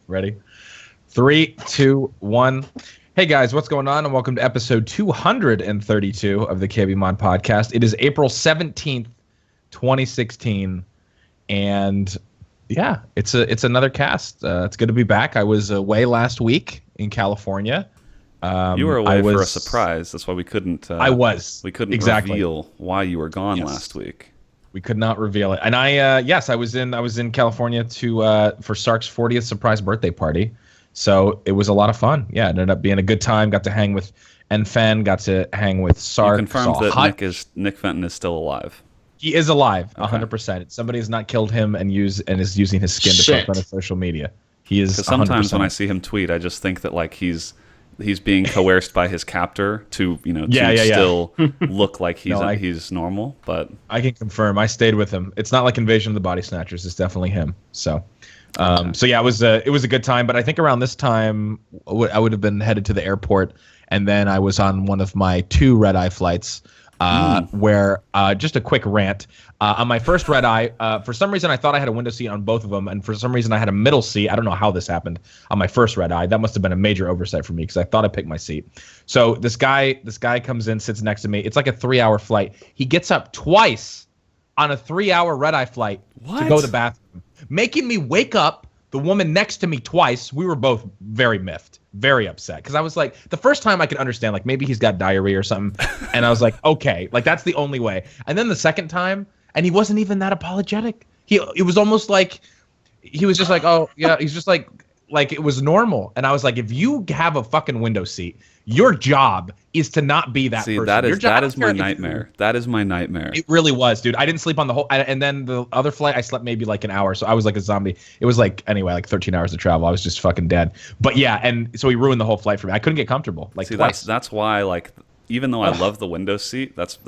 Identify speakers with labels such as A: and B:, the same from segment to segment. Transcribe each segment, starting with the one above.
A: Ready? 3, 2, 1. Hey guys, what's going on? And welcome to episode 232 of the KBMOD podcast. It is April 17th, 2016, and yeah, it's another cast. It's good to be back. I was away last week in California.
B: You were away for a surprise. That's why we couldn't.
A: I was.
B: We couldn't reveal why you were gone last week.
A: We could not reveal it. And I was in California for Sark's 40th surprise birthday party. So it was a lot of fun. Yeah, it ended up being a good time. Got to hang with Enfen, got to hang with Sark.
B: You confirmed that Nick Fenton is still alive.
A: He is alive, 100%. Somebody has not killed him and is using his skin to post on his social media. He is 100%.
B: Because sometimes when I see him tweet, I just think that like he's being coerced by his captor to still look like he's normal. But I
A: can confirm. I stayed with him. It's not like Invasion of the Body Snatchers. It's definitely him. So. It was a good time, but I think around this time I would have been headed to the airport, and then I was on one of my 2 red-eye flights where just a quick rant. On my first red-eye, for some reason I thought I had a window seat on both of them, and for some reason I had a middle seat. I don't know how this happened on my first red-eye. That must have been a major oversight for me because I thought I picked my seat. So this guy comes in, sits next to me. It's like a 3-hour flight. He gets up twice on a 3-hour red-eye flight to go to the bathroom, making me wake up the woman next to me twice. We were both very miffed, very upset. Because I was like, the first time I could understand, like, maybe he's got diarrhea or something. And I was like, okay, like, that's the only way. And then the second time, and he wasn't even that apologetic. It was almost like, he was just like, oh, yeah, he's just like it was normal. And I was like, if you have a fucking window seat, your job is to not be that person.
B: That is my nightmare. That is my nightmare.
A: It really was, dude. I didn't sleep on the whole, and then the other flight, I slept maybe like an hour. So I was like a zombie. It was like, anyway, like 13 hours of travel. I was just fucking dead. But yeah, and so he ruined the whole flight for me. I couldn't get comfortable. Like twice.
B: That's why, like, even though I love the window seat, that's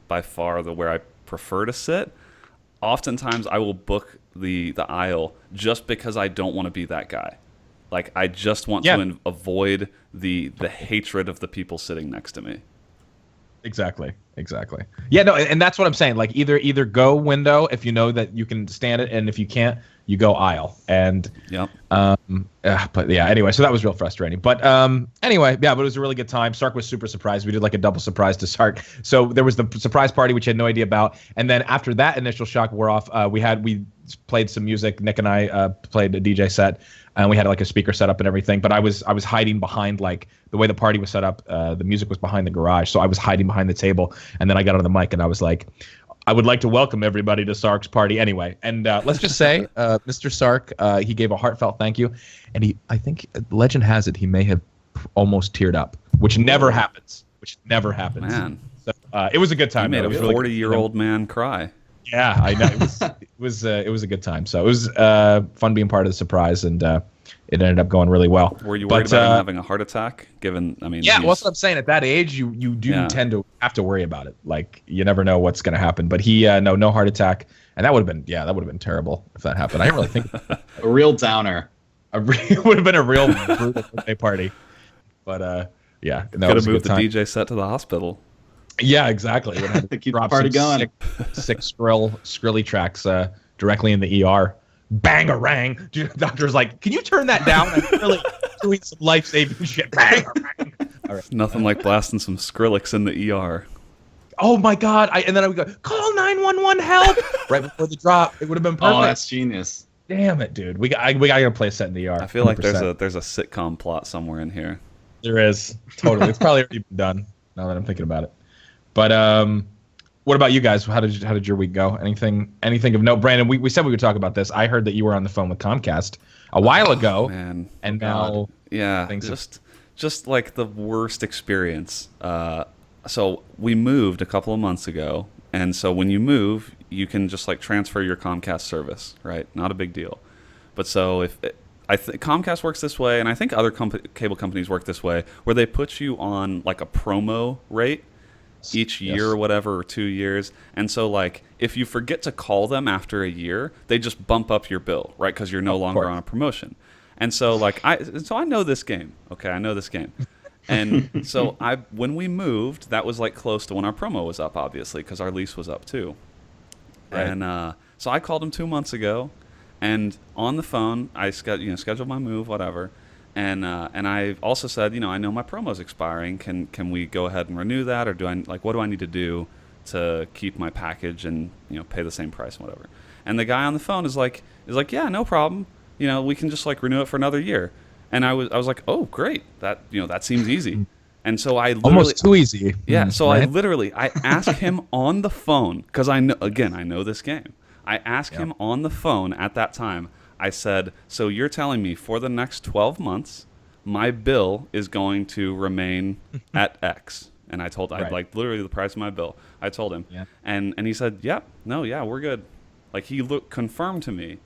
B: by far where I prefer to sit. Oftentimes I will book the aisle just because I don't want to be that guy. Like, I just want to avoid the hatred of the people sitting next to me.
A: Exactly. Yeah, no, and that's what I'm saying. Like, either go window if you know that you can stand it, and if you can't, you go aisle. And but yeah, anyway, so that was real frustrating. But anyway, yeah, but it was a really good time. Sark was super surprised. We did like a double surprise to Sark. So there was the surprise party, which I had no idea about, and then after that initial shock wore off, we played some music. Nick and I played a DJ set. And we had like a speaker set up and everything, but I was hiding behind, like, the way the party was set up. The music was behind the garage, so I was hiding behind the table. And then I got on the mic and I was like, I would like to welcome everybody to Sark's party anyway. And let's just say, Mr. Sark, he gave a heartfelt thank you, and I think legend has it he may have almost teared up, which never happens.
B: Man,
A: so, it was a good time.
B: You made a 40-year-old man cry.
A: Yeah, I know. It was a good time. So it was fun being part of the surprise, and it ended up going really well.
B: Were you worried about him having a heart attack? Yeah,
A: well, that's what I'm saying. At that age, you do tend to have to worry about it. Like, you never know what's going to happen. But he no heart attack, and that would have been terrible if that happened. I didn't really think
C: a real downer.
A: It would have been a real brutal birthday party. But yeah,
B: could have moved the DJ set to the hospital.
A: Yeah, exactly.
C: Keep the party going.
A: Six skrilly tracks directly in the ER. Bang-a-rang. Dude, the doctor's like, can you turn that down? I'm really doing some life-saving shit. Bang-a-rang. All right.
B: Nothing like blasting some Skrillex in the ER.
A: Oh, my God. And then I would go, call 911 help. Right before the drop. It would have been perfect.
C: Oh, that's genius.
A: Damn it, dude. We got to play a set in the ER.
B: I feel 100%. Like there's a sitcom plot somewhere in here.
A: There is. Totally. It's probably already been done now that I'm thinking about it. But what about you guys? How did your week go? Anything of note? Brandon, we said we would talk about this. I heard that you were on the phone with Comcast a while ago,
B: man.
A: And now
B: just like the worst experience. So we moved a couple of months ago, and so when you move, you can just like transfer your Comcast service, right? Not a big deal. But so if Comcast works this way, and I think other cable companies work this way, where they put you on like a promo rate each year or whatever, or 2 years. And so like if you forget to call them after a year, they just bump up your bill, right? Because you're no longer on a promotion. And so like I know this game. Okay, I know this game. And so when we moved, that was like close to when our promo was up, obviously, because our lease was up too. Right. And so I called him 2 months ago, And on the phone, I scheduled my move, whatever. And I also said, I know my promo's expiring. Can we go ahead and renew that, or what do I need to do to keep my package and pay the same price and whatever? And the guy on the phone is like, yeah, no problem. We can just renew it for another year. And I was like, oh, great. That that seems easy. And so I literally,
A: almost too easy.
B: Yeah. So
A: right?
B: I asked him on the phone, because I know this game. I asked him on the phone at that time. I said, so you're telling me for the next 12 months, my bill is going to remain at X? And I told, I'd literally the price of my bill. I told him. Yeah. And he said, we're good. He confirmed to me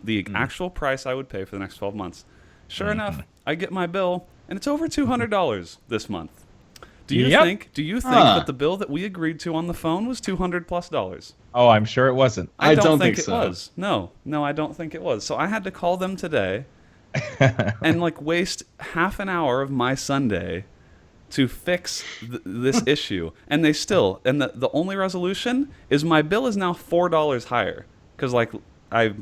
B: the actual price I would pay for the next 12 months. Sure enough, I get my bill, and it's over $200 this month. Do you think that the bill that we agreed to on the phone was $200+?
A: Oh, I'm sure it wasn't.
B: I don't think it was. No, I don't think it was. So I had to call them today and waste half an hour of my Sunday to fix this issue. And the only resolution is my bill is now $4 higher, because I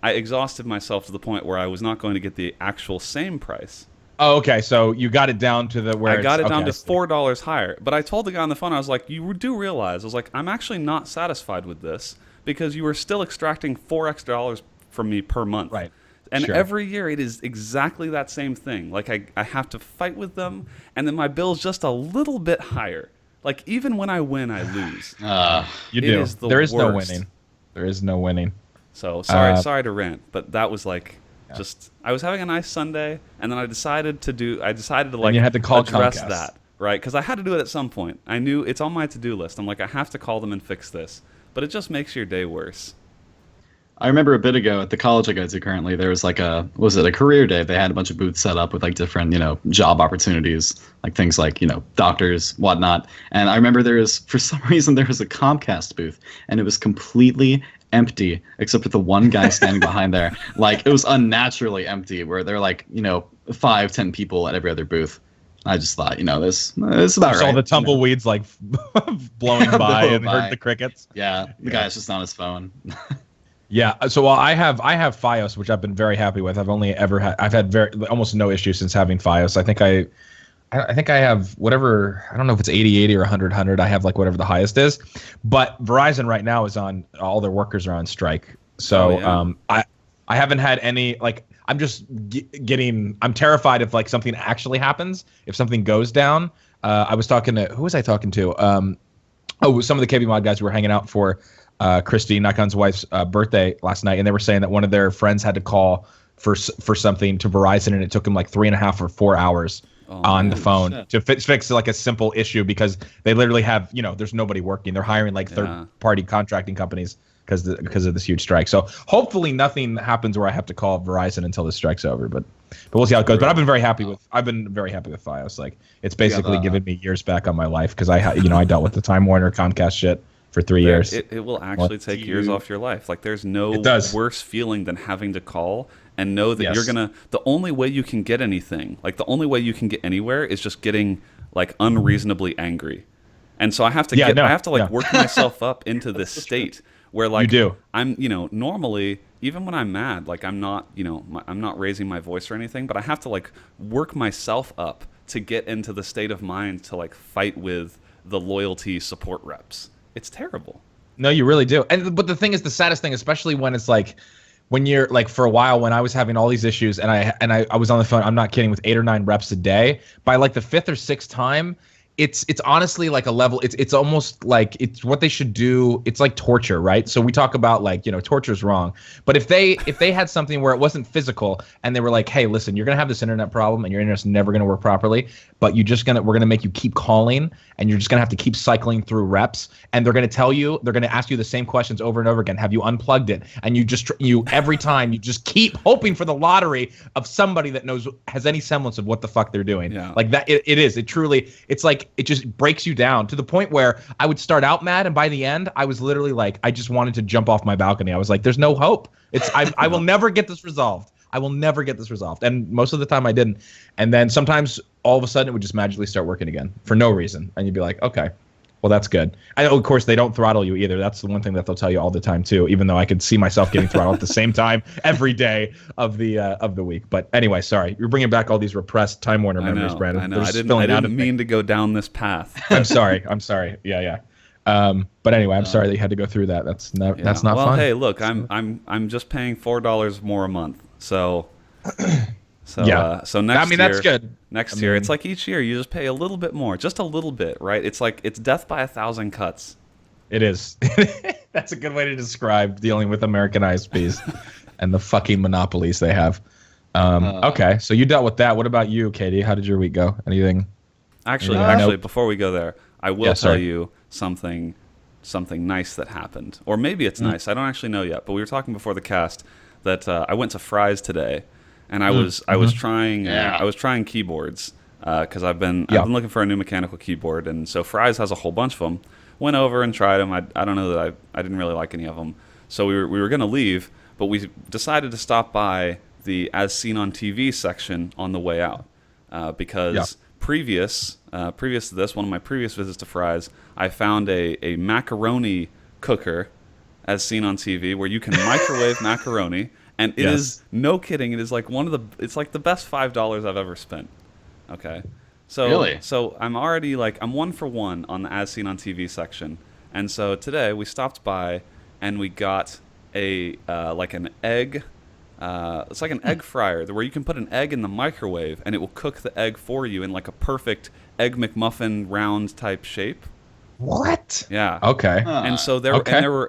B: exhausted myself to the point where I was not going to get the actual same price.
A: Oh, okay. So you got it down to I
B: got it down to $4 higher. But I told the guy on the phone, I was like, you do realize, I was like, I'm actually not satisfied with this, because you are still extracting $4 extra from me per month.
A: Right.
B: And every year it is exactly that same thing. I have to fight with them, and then my bill's just a little bit higher. Even when I win, I lose.
A: You do. There is no
B: worst.
A: winning. There is no winning.
B: So sorry to rant, but that was I was having a nice Sunday, and then I decided to
A: you had to call
B: address
A: Comcast.
B: that, right? Because I had to do it at some point. I knew it's on my to-do list. I'm like, I have to call them and fix this, but it just makes your day worse.
C: I remember a bit ago at the college I go to currently, there was a career day? They had a bunch of booths set up with different, job opportunities, things doctors, whatnot. And I remember for some reason, there was a Comcast booth, and it was completely empty except for the one guy standing behind there. It was unnaturally empty, where there were 5-10 people at every other booth. I just thought, this is about right.
A: All the tumbleweeds blowing by and heard the crickets.
C: Yeah, the guy's just on his phone.
A: Yeah, so I have Fios, which I've been very happy with. I've had almost no issues since having Fios. I think I have whatever, I don't know if it's 80/80 or 100/100. I have whatever the highest is. But Verizon right now is all their workers are on strike. So I haven't had any I'm just I'm terrified if something actually happens, if something goes down. I was talking to, who was I talking to? Some of the KBMOD guys who were hanging out for Christy, Nikon's wife's birthday last night, and they were saying that one of their friends had to call for something to Verizon, and it took him 3.5 or 4 hours on the phone to fix a simple issue, because they literally have there's nobody working. They're hiring third-party contracting companies because of this huge strike. So hopefully nothing happens where I have to call Verizon until the strike's over. But we'll see how it goes. But I've been very happy with Fios. It's basically given me years back on my life, because I dealt with the Time Warner Comcast shit for 3 years.
B: It will actually take years off your life. There's no worse feeling than having to call and know that you're gonna. The only way you can get anything, the only way you can get anywhere, is just getting unreasonably angry. And so I have to work myself up into this state where
A: you do.
B: I'm normally, even when I'm mad, I'm not I'm not raising my voice or anything, but I have to work myself up to get into the state of mind to fight with the loyalty support reps. It's terrible.
A: No, you really do. But the thing is, the saddest thing, especially when it's when you're for a while, when I was having all these issues and I was on the phone, I'm not kidding, with 8 or 9 reps a day, by the 5th or 6th time, it's honestly a level. It's almost it's what they should do. It's torture, right? So we talk about torture is wrong, but if they had something where it wasn't physical and they were hey, listen, you're gonna have this internet problem and your internet's never gonna work properly, but we're gonna make you keep calling, and you're just gonna have to keep cycling through reps, and they're gonna ask you the same questions over and over again. Have you unplugged it? And you every time you just keep hoping for the lottery of somebody that has any semblance of what the fuck they're doing.
B: Yeah.
A: That it truly, it's it just breaks you down to the point where I would start out mad, and by the end I was literally I just wanted to jump off my balcony. I was there's no hope. I will never get this resolved. I will never get this resolved. And most of the time I didn't. And then sometimes all of a sudden it would just magically start working again for no reason. And you'd be like, okay, Well, that's good. Of course, they don't throttle you either. That's the one thing that they'll tell you all the time too. Even though I could see myself getting throttled at the same time every day of the week. But anyway, sorry, you're bringing back all these repressed Time Warner memories, Brandon.
B: I know. I didn't mean to go down this path.
A: I'm sorry. Yeah. But anyway, I'm sorry that you had to go through that. That's not fun.
B: Well, hey, look, I'm just paying $4 more a month. So next year,
A: that's good.
B: Next year, it's like each year you just pay a little bit more, just a little bit, right? It's like it's death by 1,000 cuts.
A: It is. That's a good way to describe dealing with American ISPs and the fucking monopolies they have. Okay, so you dealt with that. What about you, Katie? How did your week go? Anything?
B: Actually, before we go there, I will tell you something nice that happened, or maybe it's nice. I don't actually know yet. But we were talking before the cast that I went to Fry's today. And I was trying keyboards because I've been looking for a new mechanical keyboard, and so Fry's has a whole bunch of them. Went over and tried them. I don't know that I didn't really like any of them, so we were going to leave, but we decided to stop by the As Seen on TV section on the way out because previous to this, one of my previous visits to Fry's, I found a macaroni cooker as seen on TV where you can microwave macaroni. And it is, no kidding, it is like it's like the best $5 I've ever spent. Okay. So
C: really?
B: So I'm already I'm 1 for 1 on the As Seen on TV section. And so today we stopped by and we got an egg, it's like an egg fryer where you can put an egg in the microwave and it will cook the egg for you in like a perfect Egg McMuffin round type shape.
A: What?
B: Yeah.
A: Okay.
B: And so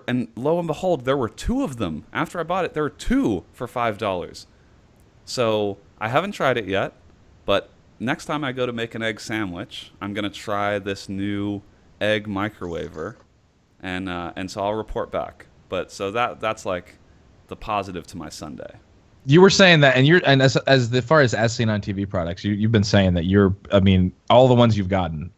B: and lo and behold, there were 2 of them. After I bought it, there were 2 for $5. So I haven't tried it yet, but next time I go to make an egg sandwich, I'm gonna try this new egg microwaver, and so I'll report back. But so that's like the positive to my Sunday.
A: You were saying that, and as far as seen on TV products, you've been saying that all the ones you've gotten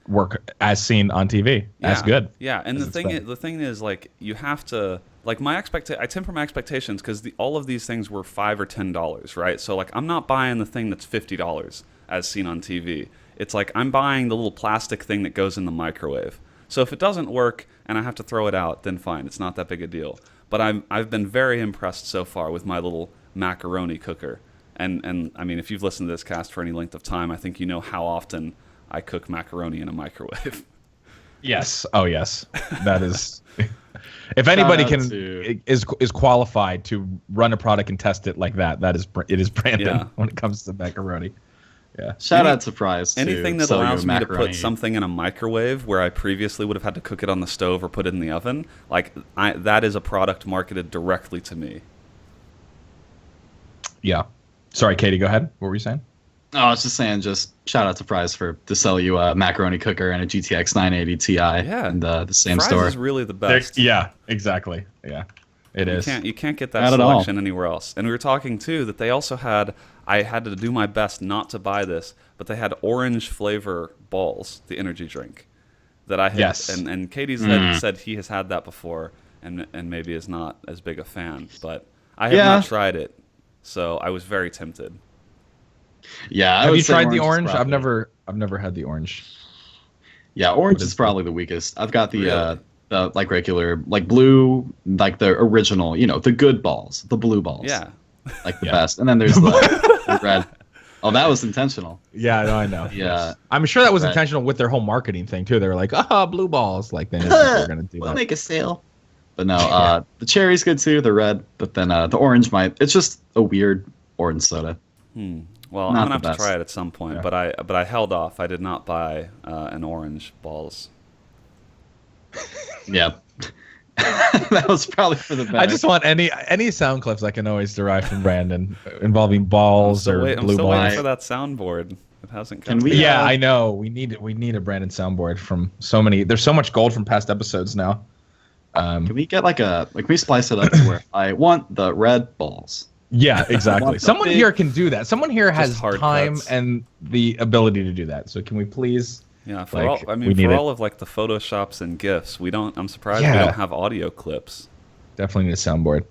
A: work as seen on TV. That's good.
B: Yeah, and the thing is, like, you have to, like, I temper my expectations because all of these things were $5 or $10, right? So like, I'm not buying the thing that's $50 as seen on TV. It's like I'm buying the little plastic thing that goes in the microwave. So if it doesn't work and I have to throw it out, then fine, it's not that big a deal. But I've been very impressed so far with my little macaroni cooker. And I mean, if you've listened to this cast for any length of time, I think you know how often I cook macaroni in a microwave.
A: Yes. Oh, yes. That is. If anybody is qualified to run a product and test it like that, it is Brandon when it comes to macaroni. Yeah.
C: Shout out to Fry's.
B: Anything that allows me to put something in a microwave where I previously would have had to cook it on the stove or put it in the oven, that is a product marketed directly to me. Yeah.
A: Sorry, Katie. Go ahead. What were you saying?
C: Oh, I was just saying, shout out to Fry's to sell you a macaroni cooker and a GTX 980 Ti in the same store.
B: Fry's is really the best.
A: Yeah, exactly. Yeah, it is.
B: You can't get that selection anywhere else. And we were talking too that they also had. I had to do my best not to buy this, but they had orange flavor balls, the energy drink, that I had.
A: Yes.
B: And KDZen said he has had that before, and maybe is not as big a fan, but I have not tried it, so I was very tempted.
C: Yeah,
A: have you tried the orange? I've never had the orange.
C: Yeah, orange is probably the weakest. I've got the like regular, like blue, like the original, the good balls, the blue balls.
B: Yeah,
C: like the best. And then there's the red. Oh, that was intentional.
A: Yeah, no, I know.
C: Yeah,
A: I'm sure that was intentional with their whole marketing thing too. They were like, blue balls, like they're gonna do
C: we'll
A: that.
C: Make a sale. But no, the cherry's good too. The red, but then the orange it's just a weird orange soda.
B: Well, I'm gonna have to try it at some point, but I held off. I did not buy an orange balls.
C: Yeah, that was probably for the best.
A: I just want any sound clips I can always derive from Brandon involving balls or blue balls.
B: I'm still waiting for that soundboard. It hasn't come.
A: I know. We need a Brandon soundboard from so many. There's so much gold from past episodes now.
C: Can we get can we splice it up to where I want the red balls?
A: Yeah, exactly. Someone here can do that. Someone here has time
B: cuts.
A: And the ability to do that. So can we please?
B: Yeah, for all of like the photoshops and GIFs, I'm surprised we don't have audio clips.
A: Definitely need a soundboard.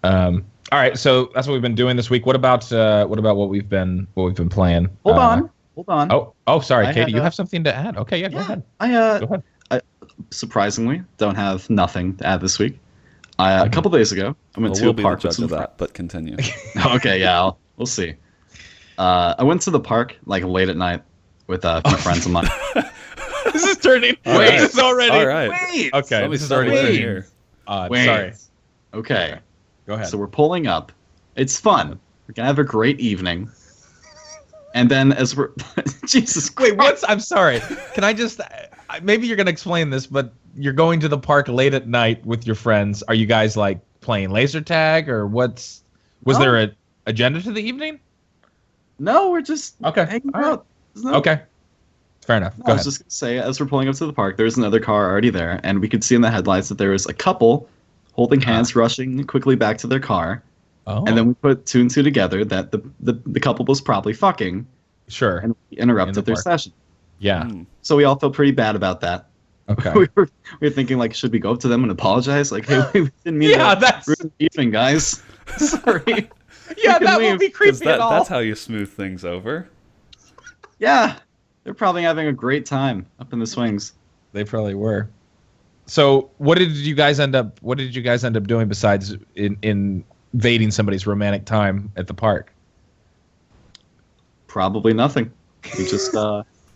A: All right, so that's what we've been doing this week. What about what we've been Hold on.
C: Hold on.
A: Oh, sorry, Katie, you have something to add. Okay, go ahead.
C: Go ahead. I surprisingly don't have nothing to add this week. A couple days ago, I went to a park.
B: We'll be the judge of that, but continue.
C: Okay, yeah, we'll see. I went to the park like late at night with a few friends of mine.
A: This is turning.
B: Wait,
A: this is already.
B: All right.
A: Wait. Okay,
B: Let me
A: this is
B: start
A: already
B: right
A: turning.
B: here.
C: Wait.
A: Sorry.
C: Okay.
A: Go ahead.
C: So we're pulling up. It's fun. We're gonna have a great evening. And then as we're Jesus Christ.
A: Wait, what's? I'm sorry. Can I just? Maybe you're gonna explain this, but you're going to the park late at night with your friends. Are you guys like playing laser tag or what's? Was there a agenda to the evening?
C: No, we're just
A: All
C: hanging
A: right.
C: out.
A: Okay. Fair enough. Go
C: I was
A: ahead.
C: just gonna say, as we're pulling up to the park, there's another car already there, and we could see in the headlights that there was a couple holding hands, rushing quickly back to their car.
A: Oh.
C: And then we put two and two together that the couple was probably fucking,
A: Sure.
C: and we interrupted their
A: park.
C: session.
A: Yeah.
C: So we all felt pretty bad about that.
A: Okay.
C: we were thinking like, should we go up to them and apologize? Like, hey, we didn't mean
A: Yeah,
C: to
A: that's-
C: ruin the evening, guys. Sorry.
A: Yeah,
C: can
A: that
C: leave,
A: would be
B: 'Cause
A: creepy at all.
B: that's how you smooth things over.
C: Yeah, they're probably having a great time up in the swings.
A: They probably were. So, what did you guys end up doing besides invading somebody's romantic time at the park?
C: Probably nothing. We just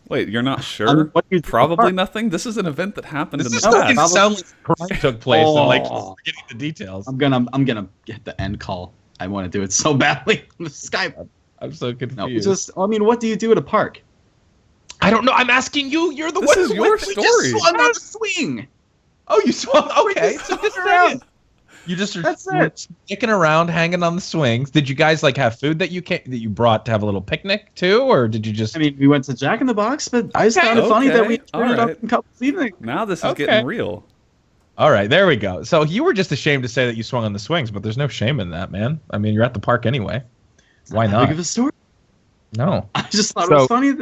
B: Wait, you're not sure?
C: what do you do at the
B: Probably
C: park?
B: nothing. This is an event that happened in
A: This
B: the
A: is
B: past.
A: starting to sound like crime took place and like
C: Oh.
A: forgetting the details.
C: I'm gonna get the end call. I want to do it so badly on the Skype.
A: I'm so confused.
C: No, we just. I mean, what do you do at a park?
A: I don't know. I'm asking you. You're the
B: This
A: one
B: is
A: who
B: your
A: went.
C: We
B: story.
C: just swung on the swing.
A: Oh, you swung. Okay,
C: just
A: so just
C: swung
A: hang
C: around.
A: it. You just are
C: That's it.
A: sticking around, hanging on the swings. Did you guys like have food that you brought to have a little picnic too, or did you just?
C: I mean, we went to Jack in the Box, but I just
A: Okay.
C: found it funny that we
B: Okay,
C: turned it up
B: alright.
C: in couples evening.
B: Now this is
A: Okay.
B: getting real.
A: All right, there we go. So you were just ashamed to say that you swung on the swings, but there's no shame in that, man. I mean, you're at the park anyway. Why
C: That
A: not?
C: big of a story.
A: No,
C: I just thought it
A: So-
C: was funny.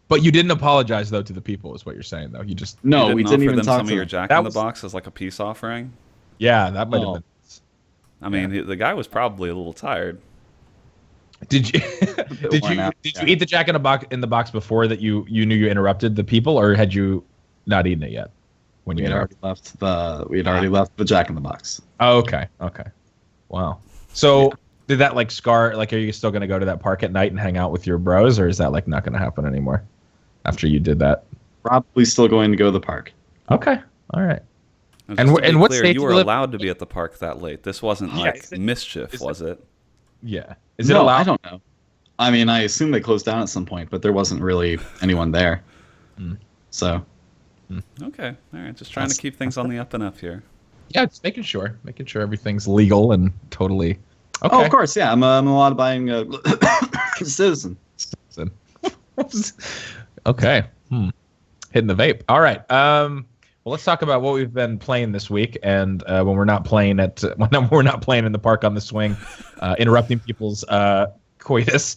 A: but you didn't apologize though to the people, is what you're saying though. You just
C: No,
B: You
C: we
B: offer
C: didn't even
B: them
C: talk
B: some
C: to
B: of your
C: them.
B: Jack
A: That
B: in the
A: was-
B: Box as like a peace offering.
A: yeah, that might have
C: Oh.
A: been.
B: I mean, the guy was probably a little tired.
A: Did you did
C: worn
A: you
C: out,
A: did
C: yeah.
A: you eat the Jack in the box before that you knew you interrupted the people, or had you not eaten it yet when
C: We
A: you
C: had already left the Jack in the Box.
A: Oh, okay. Wow. So did that like scar? Like, are you still gonna go to that park at night and hang out with your bros, or is that like not gonna happen anymore after you did that?
C: Probably still going to go to the park.
A: Okay. All right.
B: And,
A: And
B: just
A: wh-
B: to be
A: and what
B: clear,
A: state
B: you
A: do
B: were
A: you live-
B: allowed to be at the park that late. This wasn't
A: Yeah,
B: like
A: is it-
B: mischief,
A: is it-
B: was it?
A: Yeah. Is it
C: No,
A: allowed?
C: I don't know. I mean, I assume they closed down at some point, but there wasn't really anyone there. So
B: Okay, all right. Just trying to
C: That's-
B: keep things on the up and up here.
A: Yeah, just making sure everything's legal and totally. Okay.
C: Oh, of course, yeah. I'm a law-abiding citizen.
A: Okay. Hitting the vape. All right. Well, let's talk about what we've been playing this week, and when we're not playing when we're not playing in the park on the swing, interrupting people's coitus.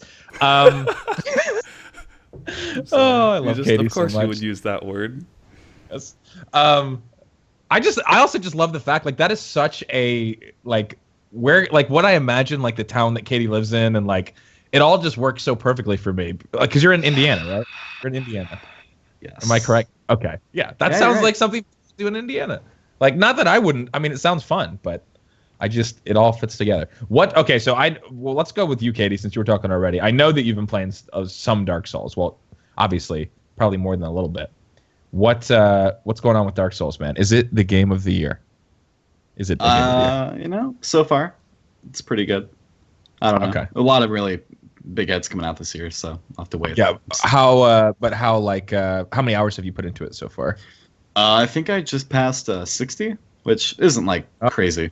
A: Oh, I love Katie
B: Of course,
A: so much.
B: you would use that word.
A: Yes. I also just love the fact like that is such a like where like what I imagine like the town that Katie lives in, and like it all just works so perfectly for me. Like, because you're in Indiana, right? You're in Indiana.
C: Yes.
A: Am I correct? Okay. Yeah, that
C: Yeah,
A: sounds
C: you're
A: like
C: right.
A: something to do in Indiana. Like, not that I wouldn't. I mean, it sounds fun, but it all fits together. Okay, so let's go with you, Katie, since you were talking already. I know that you've been playing some Dark Souls. Well, obviously, probably more than a little bit. What's going on with Dark Souls, man? Is it the game of the year? Is it the game of the year?
C: So far, it's pretty good. I don't know.
A: Okay.
C: A lot of really big heads coming out this year, so I'll have to wait.
A: Yeah. How many hours have you put into it so far?
C: I think I just passed 60, which isn't like crazy,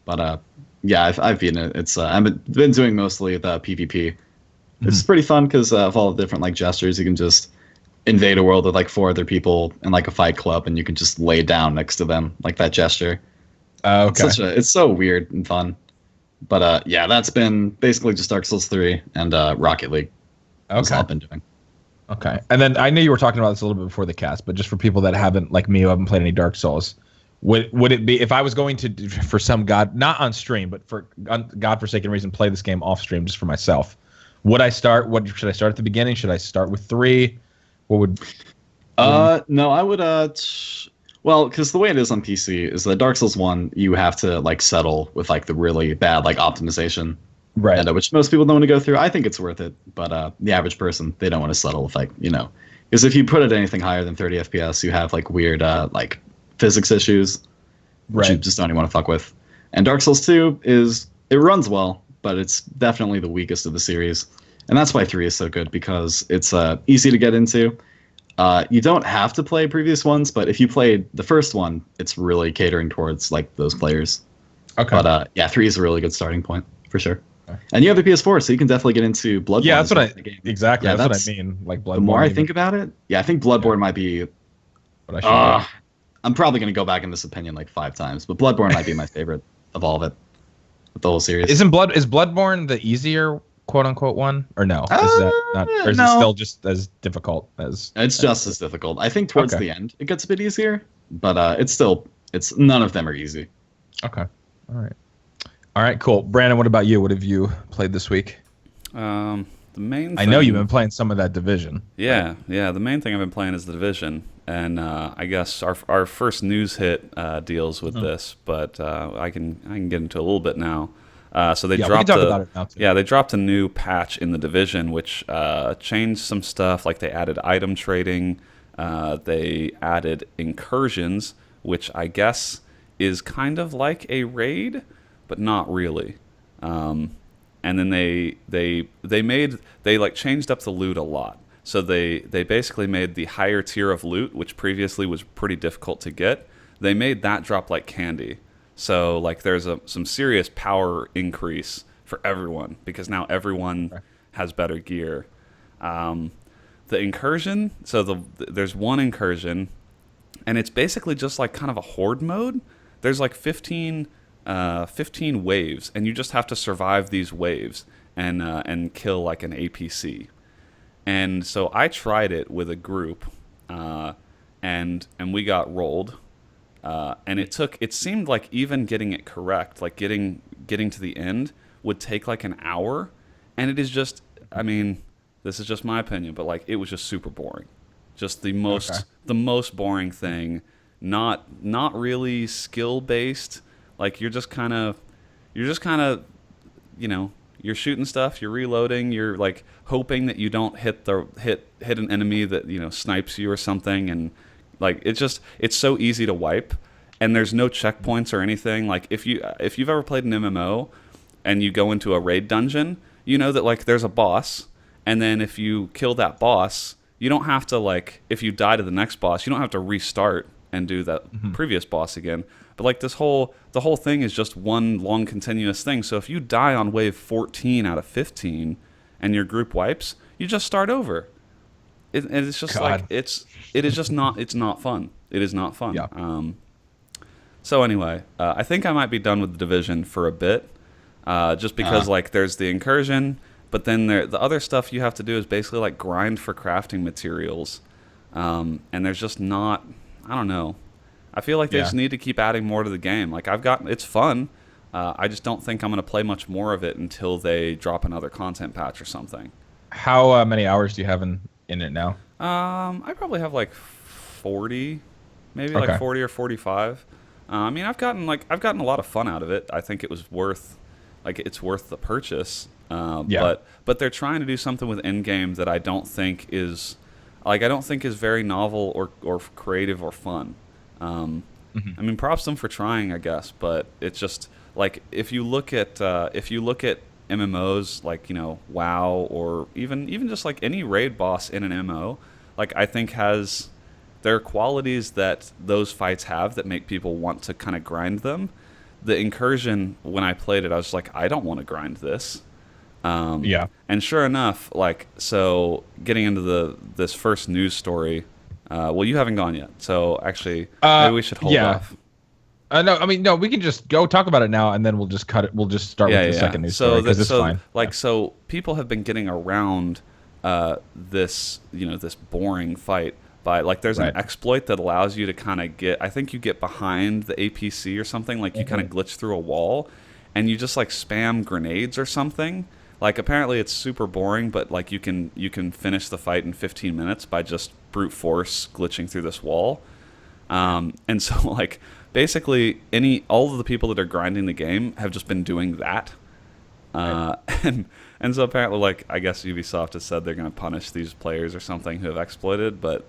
C: but yeah, I've beaten it. It's I've been doing mostly the PvP. It's pretty fun because of all the different like gestures. You can just invade a world with like 4 other people in like a fight club, and you can just lay down next to them like that gesture.
A: Okay.
C: It's so weird and fun. But yeah, that's been basically just Dark Souls 3 and Rocket League. That's all
A: Okay.
C: I've been doing.
A: Okay. And then I know you were talking about this a little bit before the cast, but just for people that haven't, like me, who haven't played any Dark Souls, would it be, if I was going to, for some not on stream, but for godforsaken reason, play this game off stream just for myself, should I start at the beginning? Should I start with 3? What would...
C: No, I would Well, because the way it is on PC is that Dark Souls 1, you have to like settle with like the really bad like optimization,
A: Right.
C: and, which most people don't want to go through. I think it's worth it, but the average person, they don't want to settle with like, because if you put it anything higher than 30 FPS, you have like weird like physics issues, which you
A: Right.
C: just don't even want to fuck with. And Dark Souls 2 it runs well, but it's definitely the weakest of the series, and that's why 3 is so good because it's easy to get into. You don't have to play previous ones, but if you played the first one, it's really catering towards like those players.
A: Okay.
C: But yeah, 3 is a really good starting point for sure. And you have the PS4, so you can definitely get into Bloodborne.
A: Yeah, that's what exactly.
C: Yeah,
A: that's what I mean. Like Bloodborne.
C: The more I
A: even,
C: think about it, yeah, I think Bloodborne might be.
A: what I should do.
C: I'm probably gonna go back in this opinion like 5 times, but Bloodborne might be my favorite of all of it, with the whole series.
A: Is Bloodborne the easier quote unquote one, or no? Is that not, or is it
C: no.
A: still just as difficult as?
C: It's just as difficult. I think towards
A: Okay.
C: the end it gets a bit easier, but it's none of them are easy.
A: Okay. All right. Cool. Brandon, what about you? What have you played this week?
B: The main.
A: I know
B: thing-
A: you've been playing some of that Division.
B: Yeah. The main thing I've been playing is the Division, and I guess our first news hit deals with this, but I can get into a little bit now. So they
A: Yeah, we
B: dropped
A: can talk about it now, too.
B: they dropped a new patch in the Division, which changed some stuff. Like they added item trading, they added incursions, which I guess is kind of like a raid, but not really. And then they like changed up the loot a lot. So they basically made the higher tier of loot, which previously was pretty difficult to get, they made that drop like candy. So like there's some serious power increase for everyone because now everyone has better gear. The incursion, so there's one incursion, and it's basically just like kind of a horde mode. There's like 15 waves, and you just have to survive these waves and kill like an APC. And so I tried it with a group, and we got rolled. And it seemed like even getting it correct, like getting to the end, would take like an hour. And it is just, I mean, this is just my opinion, but like it was just super boring. Just the most boring thing. Not really skill based. Like you're just kind of, you're shooting stuff, you're reloading, you're like hoping that you don't hit an enemy that snipes you or something, and like it's so easy to wipe, and there's no checkpoints or anything. Like if you've ever played an MMO and you go into a raid dungeon, you know that like there's a boss, and then if you kill that boss, you don't have to like if you die to the next boss, you don't have to restart and do that previous boss again. But like the whole thing is just one long continuous thing. So if you die on wave 14 out of 15 and your group wipes, you just start over. And it's just like it's not fun. It is not fun.
A: Yeah.
B: So anyway, I think I might be done with the Division for a bit, just because like there's the incursion, but then the other stuff you have to do is basically like grind for crafting materials, and there's just not. I don't know. I feel like they just need to keep adding more to the game. Like it's fun. I just don't think I'm going to play much more of it until they drop another content patch or something.
A: How many hours do you have in it now?
B: I probably have like 40, maybe
A: Okay.
B: like 40 or 45. I mean, I've gotten a lot of fun out of it. I think it's worth the purchase.
A: Yeah.
B: But they're trying to do something with endgame that I don't think is very novel or creative or fun. I mean, props to them for trying, I guess, but it's just like if you look at MMOs like WoW or even just like any raid boss in an MMO, like I think there are qualities that those fights have that make people want to kind of grind them. The incursion, when I played it, I was like, I don't want to grind this.
A: Yeah.
B: And sure enough, like so, getting into this first news story. Well, you haven't gone yet, so actually, maybe we should hold off.
A: No, I mean, no, we can just go talk about it now, and then we'll just cut it. We'll just start with the second news story, because it's fine.
B: So people have been getting around this boring fight by like there's an exploit that allows you to kind of I think you get behind the APC or something, like you kind of glitch through a wall, and you just like spam grenades or something. Like apparently it's super boring, but like you can finish the fight in 15 minutes by just brute force glitching through this wall. And so like basically all of the people that are grinding the game have just been doing that. And so apparently, like, I guess Ubisoft has said they're going to punish these players or something who have exploited, but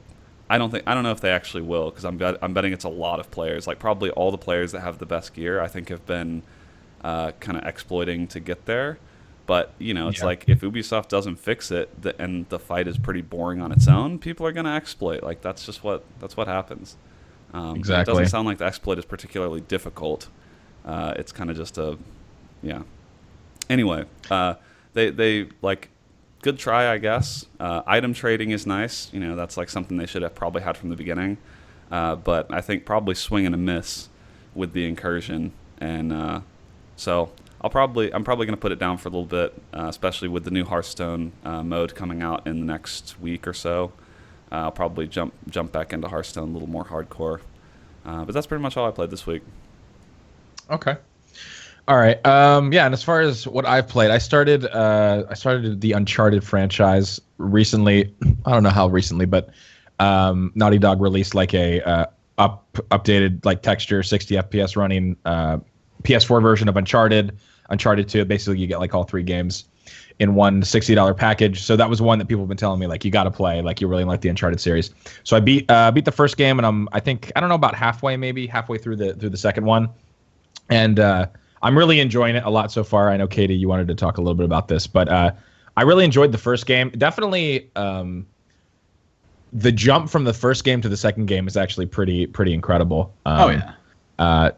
B: I don't know if they actually will, because I'm betting it's a lot of players. Like, probably all the players that have the best gear, I think, have been kind of exploiting to get there. But it's like if Ubisoft doesn't fix it, and the fight is pretty boring on its own, people are going to exploit. Like, that's what happens.
A: Exactly.
B: It doesn't sound like the exploit is particularly difficult. It's kind of just Anyway, they like, good try, I guess. Item trading is nice. That's like something they should have probably had from the beginning. But I think probably swing and a miss with the incursion, and so I'm probably going to put it down for a little bit, especially with the new Hearthstone mode coming out in the next week or so. I'll probably jump back into Hearthstone a little more hardcore. But that's pretty much all I played this week.
A: Okay. All right. And as far as what I've played, I started the Uncharted franchise recently. I don't know how recently, but Naughty Dog released like a updated like texture 60 FPS running PS4 version of Uncharted 2. Basically, you get like all 3 games in one $60 package. So that was one that people have been telling me like you got to play, like you really like the Uncharted series. So I beat the first game, and I don't know, about halfway through the second one, and I'm really enjoying it a lot so far. I know, Katie, you wanted to talk a little bit about this, but I really enjoyed the first game. Definitely, the jump from the first game to the second game is actually pretty incredible. But I've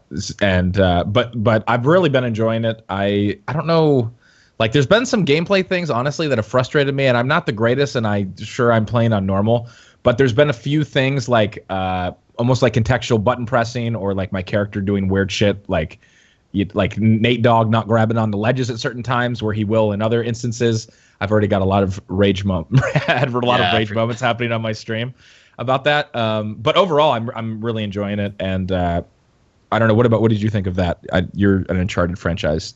A: really been enjoying it. I don't know, like there's been some gameplay things, honestly, that have frustrated me, and I'm not the greatest, and I'm playing on normal, but there's been a few things like almost like contextual button pressing, or like my character doing weird shit, like Nate Dogg not grabbing on the ledges at certain times where he will in other instances. I've already got a lot of rage moments happening on my stream about that. But overall, I'm really enjoying it, and I don't know. What did you think of that? You're an Uncharted franchise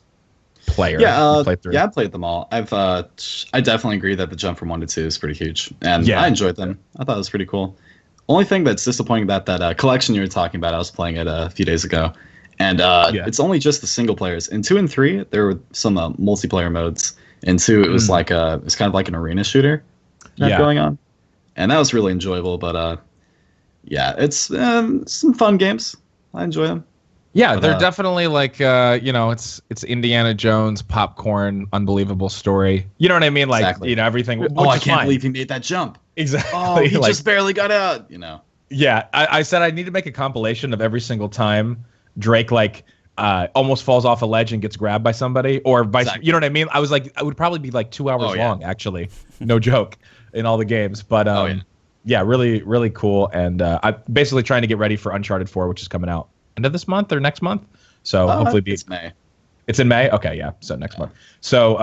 A: player.
C: Yeah, I played them all. I definitely agree that the jump from 1 to 2 is pretty huge, and I enjoyed them. I thought it was pretty cool. Only thing that's disappointing about that collection you were talking about, I was playing it a few days ago. And it's only just the single players. In 2 and 3, there were some multiplayer modes. In 2, it was it's kind of like an arena shooter going on, and that was really enjoyable. But it's some fun games. I enjoy them.
A: Yeah, they're definitely like it's Indiana Jones popcorn, unbelievable story. You know what I mean? Like exactly. Everything.
C: I can't believe he made that jump.
A: Exactly.
C: Oh, he just barely got out.
A: Yeah, I said I need to make a compilation of every single time Drake almost falls off a ledge and gets grabbed by somebody, or you know what I mean? I was like, I would probably be like 2 hours long, actually, no joke, in all the games. But really, really cool. And I'm basically trying to get ready for Uncharted 4, which is coming out end of this month or next month. So hopefully
C: it's May.
A: It's in May. Okay, yeah. So next month. So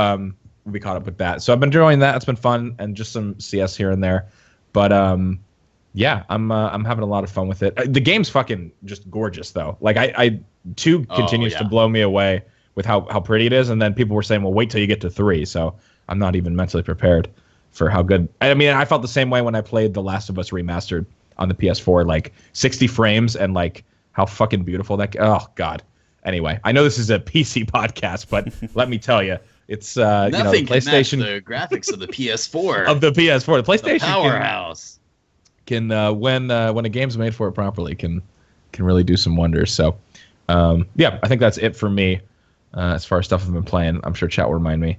A: we'll be caught up with that. So I've been enjoying that. It's been fun, and just some CS here and there. But I'm having a lot of fun with it. The game's fucking just gorgeous, though. Like I 2 continues to blow me away with how pretty it is, and then people were saying, well, wait till you get to 3. So I'm not even mentally prepared for how good. I mean, I felt the same way when I played The Last of Us Remastered on the PS4, like 60 frames, and like how fucking beautiful that. Oh God. Anyway, I know this is a PC podcast, but let me tell you, it's
C: nothing
A: PlayStation.
C: Can match the graphics of the PS4.
A: Of the PS4, the PlayStation
C: powerhouse.
A: Can when a game's made for it properly, can really do some wonders. So I think that's it for me as far as stuff I've been playing. I'm sure chat will remind me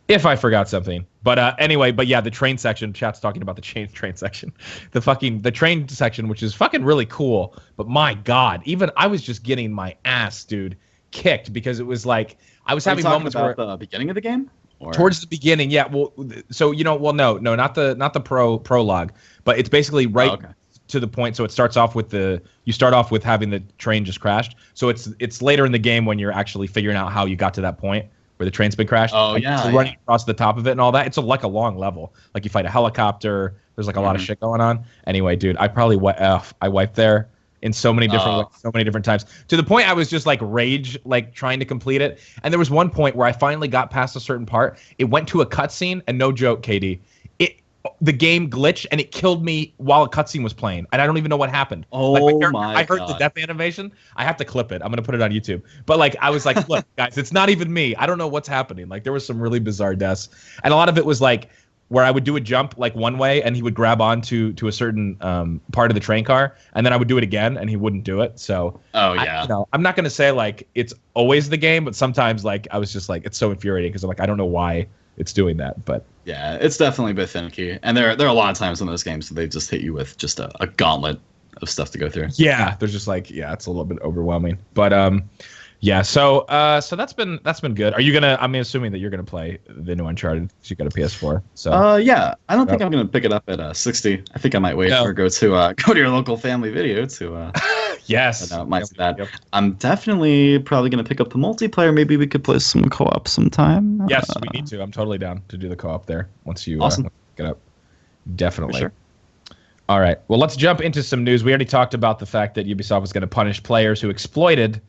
A: if I forgot something. But anyway, the train section, chat's talking about the train section. The train section, which is fucking really cool. But my God, even I was just getting my ass, dude, kicked, because it was like I was having moments
C: about the beginning of the game? Or?
A: Towards the beginning, yeah. Well, so no, not the prologue, but it's basically to the point. So it starts off with you start off with having the train just crashed. So it's later in the game when you're actually figuring out how you got to that point where the train's been crashed.
C: Oh, yeah.
A: So running across the top of it and all that. It's like a long level. Like you fight a helicopter. There's like a lot of shit going on. Anyway, dude, I probably I wiped there in so many different ways, so many different times, to the point I was just like rage, like trying to complete it. And there was one point where I finally got past a certain part. It went to a cutscene, and no joke, KD, the game glitched and it killed me while a cutscene was playing, and I don't even know what happened.
C: Oh
A: I heard the death animation. I have to clip it. I'm gonna put it on YouTube. But like, I was like, look, guys, it's not even me. I don't know what's happening. Like, there was some really bizarre deaths, and a lot of it was like where I would do a jump like one way, and he would grab onto a certain part of the train car, and then I would do it again, and he wouldn't do it. So, I'm not gonna say like it's always the game, but sometimes like I was just like, it's so infuriating because I'm like, I don't know why it's doing that, but
C: yeah, it's definitely a bit finicky. And there are a lot of times in those games that they just hit you with just a gauntlet of stuff to go through.
A: Yeah, there's just like, it's a little bit overwhelming. But yeah, so that's been good. Are you gonna? I'm assuming that you're gonna play the new Uncharted because you got a PS4. So
C: yeah, I don't think I'm gonna pick it up at 60. I think I might wait or go to your local family video to.
A: Yes.
C: Might see that. Yep. I'm definitely probably gonna pick up the multiplayer. Maybe we could play some co-op sometime.
A: Yes, we need to. I'm totally down to do the co-op there once you
C: awesome.
A: Get up. Definitely.
C: Sure.
A: All right. Well, let's jump into some news. We already talked about the fact that Ubisoft was going to punish players who exploited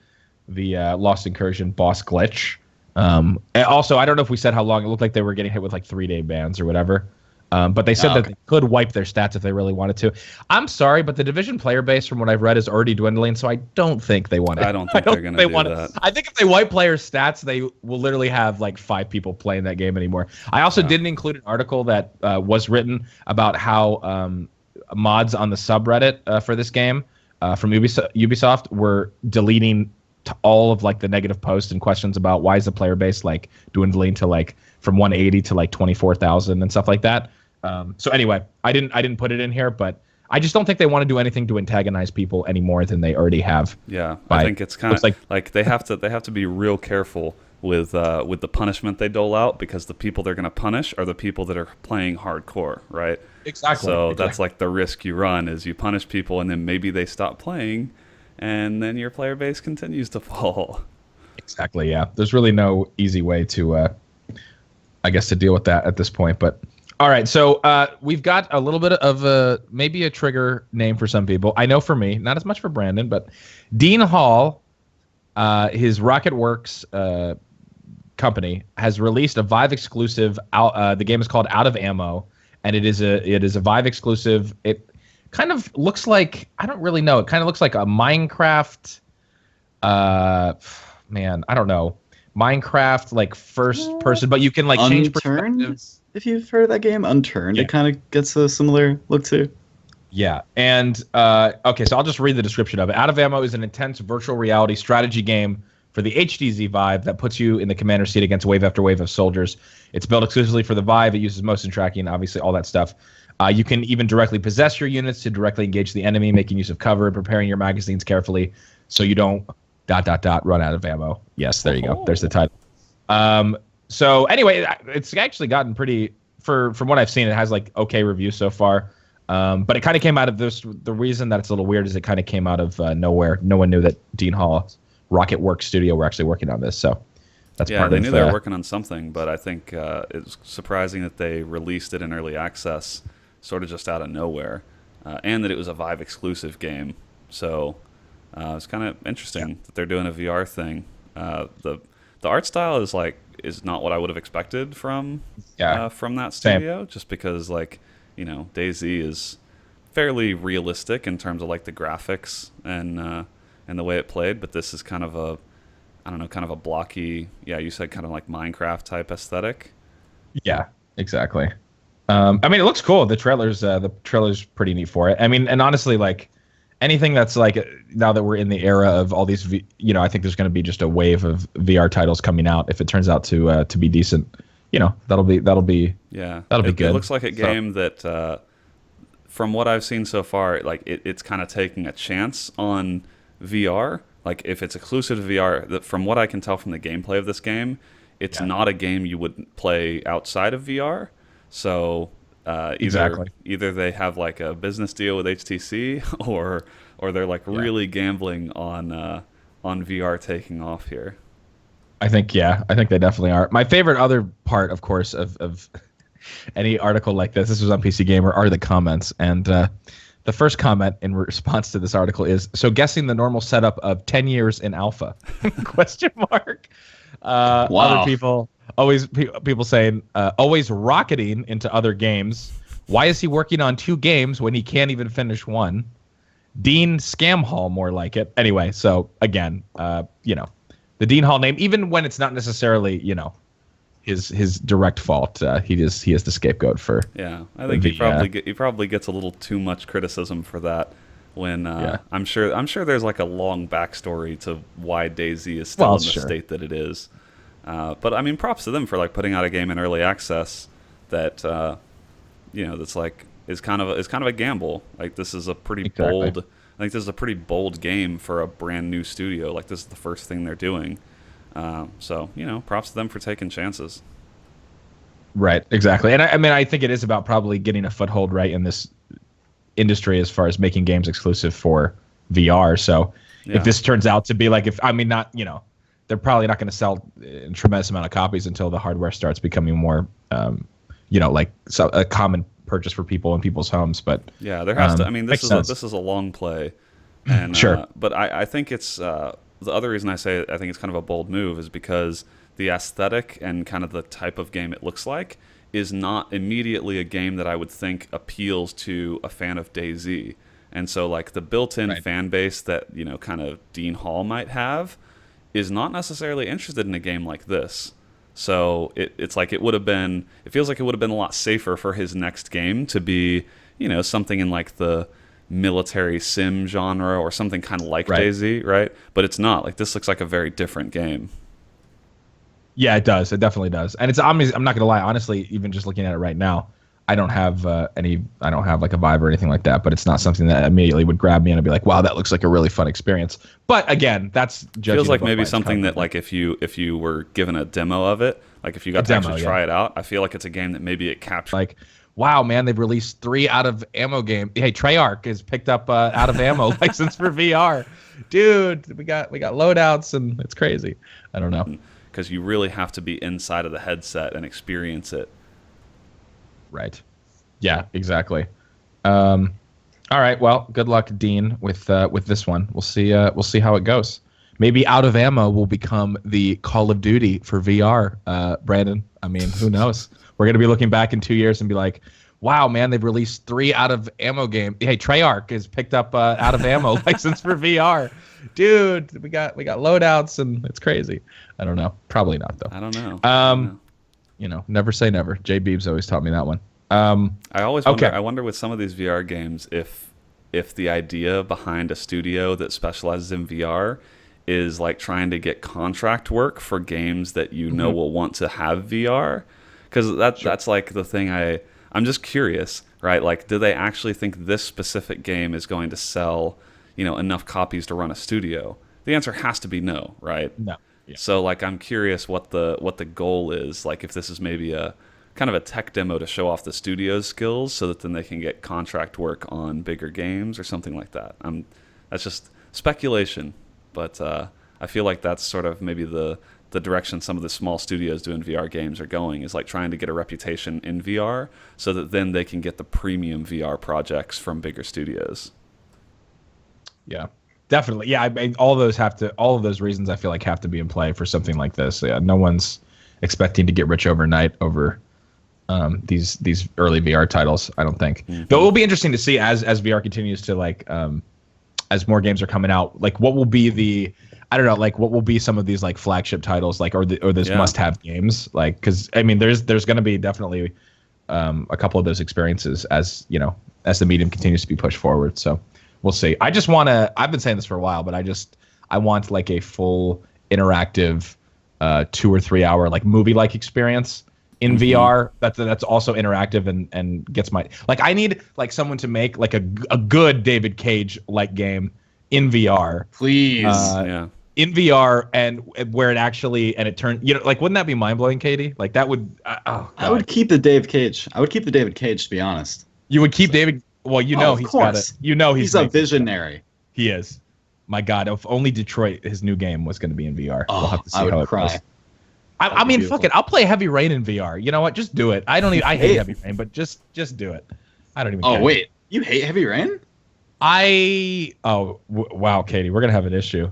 A: the Lost Incursion boss glitch. And also, I don't know if we said how long. It looked like they were getting hit with like 3-day bans or whatever. But they said that they could wipe their stats if they really wanted to. I'm sorry, but the Division player base, from what I've read, is already dwindling, so I don't think they want to.
B: I don't think they're going to do that.
A: I think if they wipe players' stats, they will literally have like 5 people playing that game anymore. I also didn't include an article that was written about how mods on the subreddit for this game from Ubisoft were deleting all of like the negative posts and questions about why is the player base like dwindling to like from 180 to like 24,000 and stuff like that. So anyway, I didn't put it in here, but I just don't think they want to do anything to antagonize people any more than they already have.
B: Yeah, I think it's kind of like they have to be real careful with the punishment they dole out, because the people they're going to punish are the people that are playing hardcore, right?
A: Exactly.
B: So that's like the risk you run, is you punish people and then maybe they stop playing, and then your player base continues to fall.
A: Exactly. Yeah. There's really no easy way to, I guess, to deal with that at this point, but. All right, so we've got a little bit of maybe a trigger name for some people. I know for me, not as much for Brandon, but Dean Hall, his RocketWerkz company, has released a Vive exclusive. The game is called Out of Ammo, and it is a Vive exclusive. It kind of looks like, I don't really know. It kind of looks like a Minecraft. Man, I don't know. Minecraft like first person, but you can like change perspectives.
C: If you've heard of that game, Unturned,
A: yeah.
C: It kind of gets a similar look too.
A: Yeah, and okay, so I'll just read the description of it. Out of Ammo is an intense virtual reality strategy game for the HTZ Vive that puts you in the commander seat against wave after wave of soldiers. It's built exclusively for the Vive. It uses motion tracking, obviously, all that stuff. You can even directly possess your units to directly engage the enemy, making use of cover and preparing your magazines carefully so you don't ... run out of ammo. Yes, there you go. There's the title. So anyway, it's actually gotten pretty, from what I've seen, it has like okay reviews so far. But it kind of came out of this. The reason that it's a little weird is it kind of came out of nowhere. No one knew that Dean Hall's RocketWerkz studio were actually working on this. So that's part of it.
B: Yeah, they knew they were working on something, but I think it's surprising that they released it in early access, sort of just out of nowhere, and that it was a Vive exclusive game. So it's kind of interesting that they're doing a VR thing. The art style is not what I would have expected from that studio. Just because DayZ is fairly realistic in terms of like the graphics and the way it played, but this is kind of a blocky, you said kind of like Minecraft type aesthetic. Yeah, exactly. I mean, it looks cool. The trailer's pretty neat for it. I mean, and honestly, like anything that's like, now that we're in the era of all these, I think there's going to be just a wave of VR titles coming out. If it turns out to be decent, that'll be good. It looks like a game that, from what I've seen so far, like it's kind of taking a chance on VR. Like if it's exclusive to VR, from what I can tell from the gameplay of this game, it's not a game you would play outside of VR. So. Either they have like a business deal with HTC, or they're like really gambling on VR taking off here. I think they definitely are. My favorite other part, of course, of any article like this was on PC Gamer, are the comments. And the first comment in response to this article is, so guessing the normal setup of 10 years in alpha? Question mark. Wow. Other people saying always rocketing into other games,
A: Why is he working on 2 games when he can't even finish one? Dean Scam Hall, more like it. Anyway, so again, you know, the Dean Hall name, even when it's not necessarily, you know, his direct fault, he is the scapegoat for.
B: Yeah, I think he probably gets a little too much criticism for that. When I'm sure there's like a long backstory to why DayZ is still in the state that it is. But I mean, props to them for like putting out a game in early access that you know, that's like is kind of a gamble. Like this is a pretty bold. I think this is a pretty bold game for a brand new studio. Like this is the first thing they're doing. So you know, props to them for taking chances.
A: Right, exactly. And I mean, I think it is about probably getting a foothold right in this industry as far as making games exclusive for VR. So if this turns out to be like, not, you know, they're probably not going to sell a tremendous amount of copies until the hardware starts becoming more, you know, like a common purchase for people in people's homes. But
B: yeah, there has to. I mean, this is a long play, and
A: sure.
B: But I think it's the other reason I say I think it's kind of a bold move is because the aesthetic and kind of the type of game it looks like is not immediately a game that I would think appeals to a fan of DayZ. And so like the built-in fan base that, you know, kind of Dean Hall might have is not necessarily interested in a game like this. So it's like it feels like it would have been a lot safer for his next game to be, you know, something in like the military sim genre or something kind of like DayZ, right? But it's not. Like this looks like a very different game.
A: Yeah, it does. It definitely does. And it's obvious. I'm not gonna lie. Honestly, even just looking at it right now, I don't have I don't have like a Vive or anything like that. But it's not something that immediately would grab me and I'd be like, wow, that looks like a really fun experience. But again, that's
B: feels like maybe something that like if you were given a demo of it, like if you got to actually try it out, I feel like it's a game that maybe it captures.
A: Like, wow, man, they've released 3 out of ammo game. Hey, Treyarch has picked up out of ammo license for VR, dude. We got loadouts and it's crazy. I don't know.
B: Because you really have to be inside of the headset and experience it.
A: Right. Yeah, exactly. All right. Well, good luck, Dean, with this one. We'll see how it goes. Maybe Out of Ammo will become the Call of Duty for VR, Brandon. I mean, who knows? We're going to be looking back in 2 years and be like, wow, man, they've released 3 out of ammo game. Hey, Treyarch has picked up out of ammo license for VR. Dude, we got loadouts and it's crazy. I don't know. Probably not though.
B: I don't know.
A: You know, never say never. Jay Beebs always taught me that one.
B: I always wonder, I wonder with some of these VR games if the idea behind a studio that specializes in VR is like trying to get contract work for games that you know will want to have VR, because that's like the thing I'm just curious, right? Like, do they actually think this specific game is going to sell, you know, enough copies to run a studio? The answer has to be no, right?
A: No. Yeah.
B: So like, I'm curious what the goal is. Like, if this is maybe a kind of a tech demo to show off the studio's skills, so that then they can get contract work on bigger games or something like that. That's just speculation, but I feel like that's sort of maybe the direction some of the small studios doing VR games are going, is like trying to get a reputation in VR so that then they can get the premium VR projects from bigger studios.
A: Yeah, definitely. Yeah, I mean, all of those reasons I feel like have to be in play for something like this. Yeah, no one's expecting to get rich overnight over these early VR titles, I don't think. Though it will be interesting to see as VR continues to like as more games are coming out, like what will be what will be some of these like flagship titles, like or those must-have games, like, because I mean there's going to be definitely a couple of those experiences as, you know, as the medium continues to be pushed forward. So we'll see. I've been saying this for a while, but I want like a full interactive 2 or 3 hour like movie-like experience in VR that's also interactive and gets my, like, I need like someone to make like a good David Cage like game in VR,
C: please.
A: In VR, and where it actually, and it turned, you know, like, wouldn't that be mind-blowing, Katie? Like, that would
C: I would keep the David Cage. I would keep the David Cage, to be honest.
A: You would keep David. Well, you know, he's got it. You know,
C: he's a visionary.
A: He is. My God, if only Detroit, his new game, was going to be in VR.
C: We'll have to see how it cry. Goes.
A: I mean, fuck it. I'll play Heavy Rain in VR. You know what? Just do it. I hate Heavy Rain, but just do it. I don't even care.
C: Oh, wait. You hate Heavy Rain?
A: Wow, Katie, we're going to have an issue.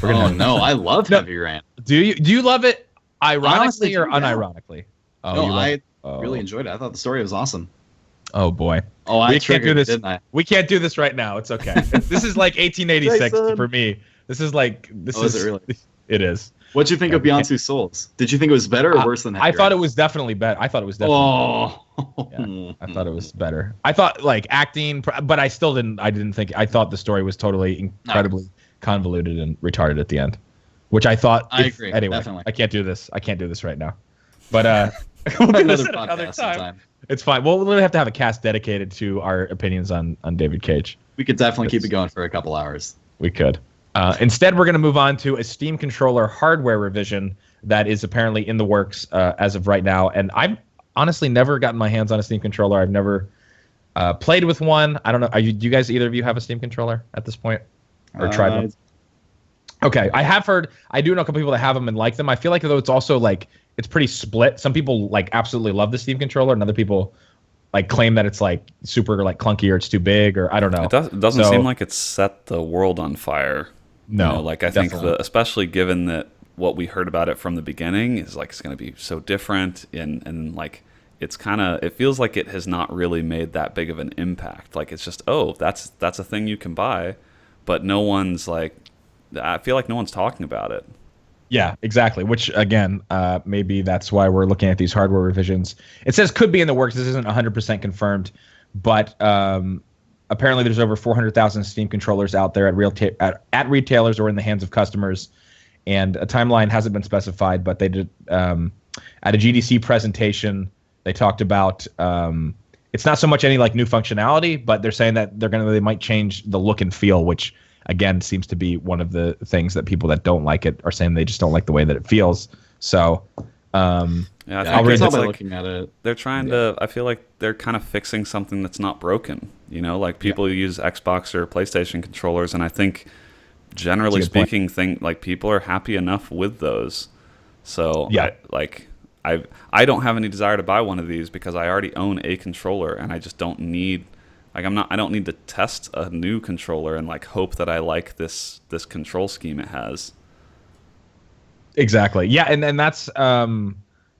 C: No, I love Heavy Rain.
A: Do you love it ironically or unironically?
C: I really enjoyed it. I thought the story was awesome.
A: Oh boy.
C: Oh, I
A: We can't do
C: triggered,
A: this.
C: didn't I?
A: We can't do this right now. It's okay. This is like 1886
C: Jason.
A: for me. This is
C: Oh, is it really?
A: It is.
C: What'd you think
A: Yeah,
C: of Beyond Two Souls? Did you think it was better or worse than
A: I
C: Heavy
A: thought it
C: Rain?
A: was definitely better. I thought it was definitely.
C: Oh.
A: Yeah, I thought it was better. I thought like acting, but I still didn't. I didn't think. I thought the story was totally incredibly convoluted and retarded at the end, which I thought.
C: I agree.
A: Anyway,
C: Definitely.
A: I can't do this. I can't do this right now. But we'll do this at another
C: podcast
A: time.
C: sometime.
A: It's fine. We'll literally have to have a cast dedicated to our opinions on David Cage.
C: We could definitely keep it going for a couple hours.
A: We could. Instead, we're going to move on to a Steam controller hardware revision that is apparently in the works as of right now. And I've honestly never gotten my hands on a Steam controller. I've never played with one. I don't know. Do you guys, either of you have a Steam controller at this point? Or tried one? Okay. I have heard, I do know a couple people that have them and like them. I feel like though it's also like, it's pretty split. Some people like absolutely love the Steam controller and other people like claim that it's like super like clunky or it's too big or I don't know.
B: It doesn't seem like it's set the world on fire.
A: No.
B: You know, like I think especially given that what we heard about it from the beginning is like it's going to be so different and like it's kind of, it feels like it has not really made that big of an impact. Like it's just, oh, that's a thing you can buy, but no one's like, I feel like no one's talking about it.
A: Yeah, exactly. Which again, maybe that's why we're looking at these hardware revisions. It says could be in the works. This isn't 100% confirmed, but apparently there's over 400,000 Steam controllers out there at retailers or in the hands of customers, and a timeline hasn't been specified. But they did at a GDC presentation. They talked about it's not so much any like new functionality, but they're saying that they might change the look and feel, which again seems to be one of the things that people that don't like it are saying they just don't like the way that it feels. So
B: I
C: can
B: think
C: tell
B: it's
C: by
B: like
C: looking at it.
B: they're trying to, I feel like they're kind of fixing something that's not broken. You know, like people use Xbox or PlayStation controllers, and I think generally speaking, people are happy enough with those. So I don't have any desire to buy one of these because I already own a controller and I just don't need, like I don't need to test a new controller and like hope that I like this control scheme it has.
A: Exactly. Yeah, and that's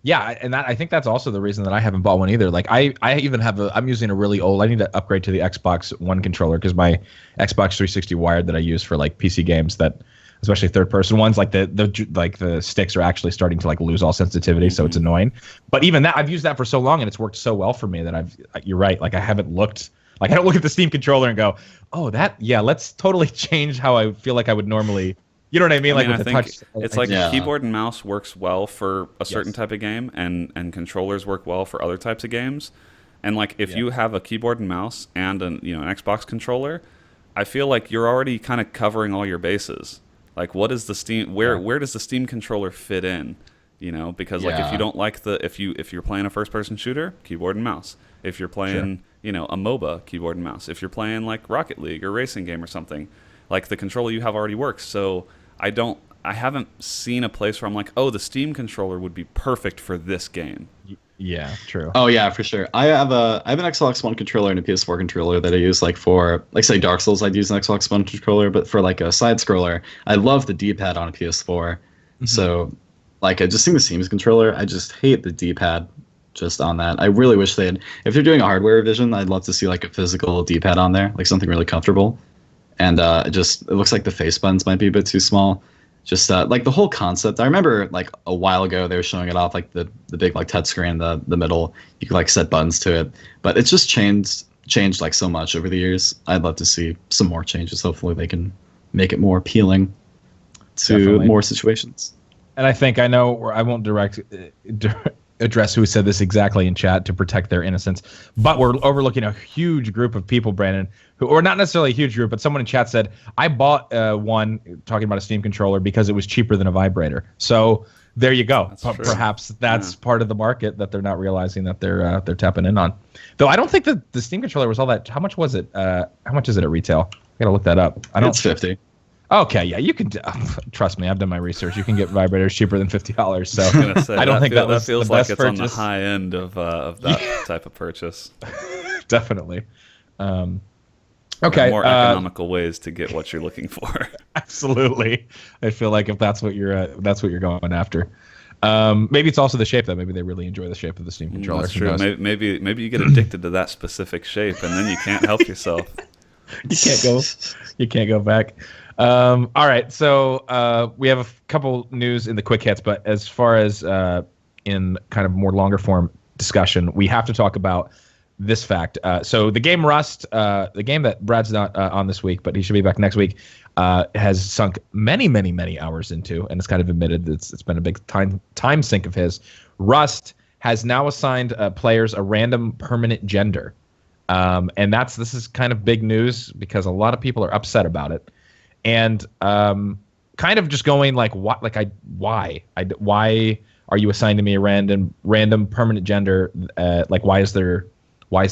A: and that I think that's also the reason that I haven't bought one either. Like I even have I'm using a really old, I need to upgrade to the Xbox One controller because my Xbox 360 wired that I use for like PC games, that especially third person ones, like the sticks are actually starting to like lose all sensitivity, so it's annoying. But even that, I've used that for so long and it's worked so well for me that you're right, like I haven't looked, like I don't look at the Steam controller and go, oh let's totally change how I feel like I would normally. You know what I mean? Like with the touch.
B: It's like keyboard and mouse works well for a certain type of game, and controllers work well for other types of games. And like if you have a keyboard and mouse and an Xbox controller, I feel like you're already kind of covering all your bases. Like what is the Steam? Where does the Steam controller fit in? You know, because like if you don't like if you're playing a first person shooter, keyboard and mouse. If you're playing a MOBA, keyboard and mouse. If you're playing like Rocket League or racing game or something, like the controller you have already works. So I haven't seen a place where I'm like, oh, the Steam controller would be perfect for this game.
A: Yeah, true.
C: Oh yeah, for sure. I have an Xbox One controller and a PS4 controller that I use like for, like say Dark Souls, I'd use an Xbox One controller, but for like a side scroller, I love the D-pad on a PS4. Mm-hmm. So like I just think the Steam controller, I just hate the D-pad just on that. I really wish if they're doing a hardware revision, I'd love to see like a physical D-pad on there, like something really comfortable. And it looks like the face buttons might be a bit too small. Just like the whole concept. I remember like a while ago they were showing it off, like the big like touch screen, the middle. You could like set buttons to it, but it's just changed like so much over the years. I'd love to see some more changes. Hopefully they can make it more appealing to more situations.
A: And I think I know where I won't address who said this exactly in chat to protect their innocence, but we're overlooking a huge group of people, Brandon, or not necessarily a huge group, but someone in chat said, I bought one, talking about a Steam controller, because it was cheaper than a vibrator. So there you go. Perhaps that's part of the market that they're not realizing that they're tapping in on. Though I don't think that the Steam controller was all that. How much was it? How much is it at retail? I gotta look that up.
C: It's $50.
A: Okay, yeah, you can trust me. I've done my research. You can get vibrators cheaper than $50. So
B: I was gonna say,
A: I don't think that
B: feels
A: the
B: like
A: best
B: it's
A: purchase.
B: on the high end of that type of purchase.
A: Definitely. Okay.
B: More economical ways to get what you're looking for.
A: Absolutely. I feel like if that's what you're going after. Maybe it's also the shape that maybe they really enjoy the shape of the Steam controller.
B: That's true. Maybe you get addicted to that specific shape, and then you can't help yourself.
A: You can't go back. All right, so we have a couple news in the quick hits, but as far as in kind of more longer form discussion, we have to talk about this fact. So the game Rust, the game that Brad's not on this week, but he should be back next week, has sunk many hours into, and it's kind of admitted that it's been a big time sink of his. Rust has now assigned players a random permanent gender, and this is kind of big news because a lot of people are upset about it, and kind of just going like, what, like why are you assigning me a random permanent gender? Like why is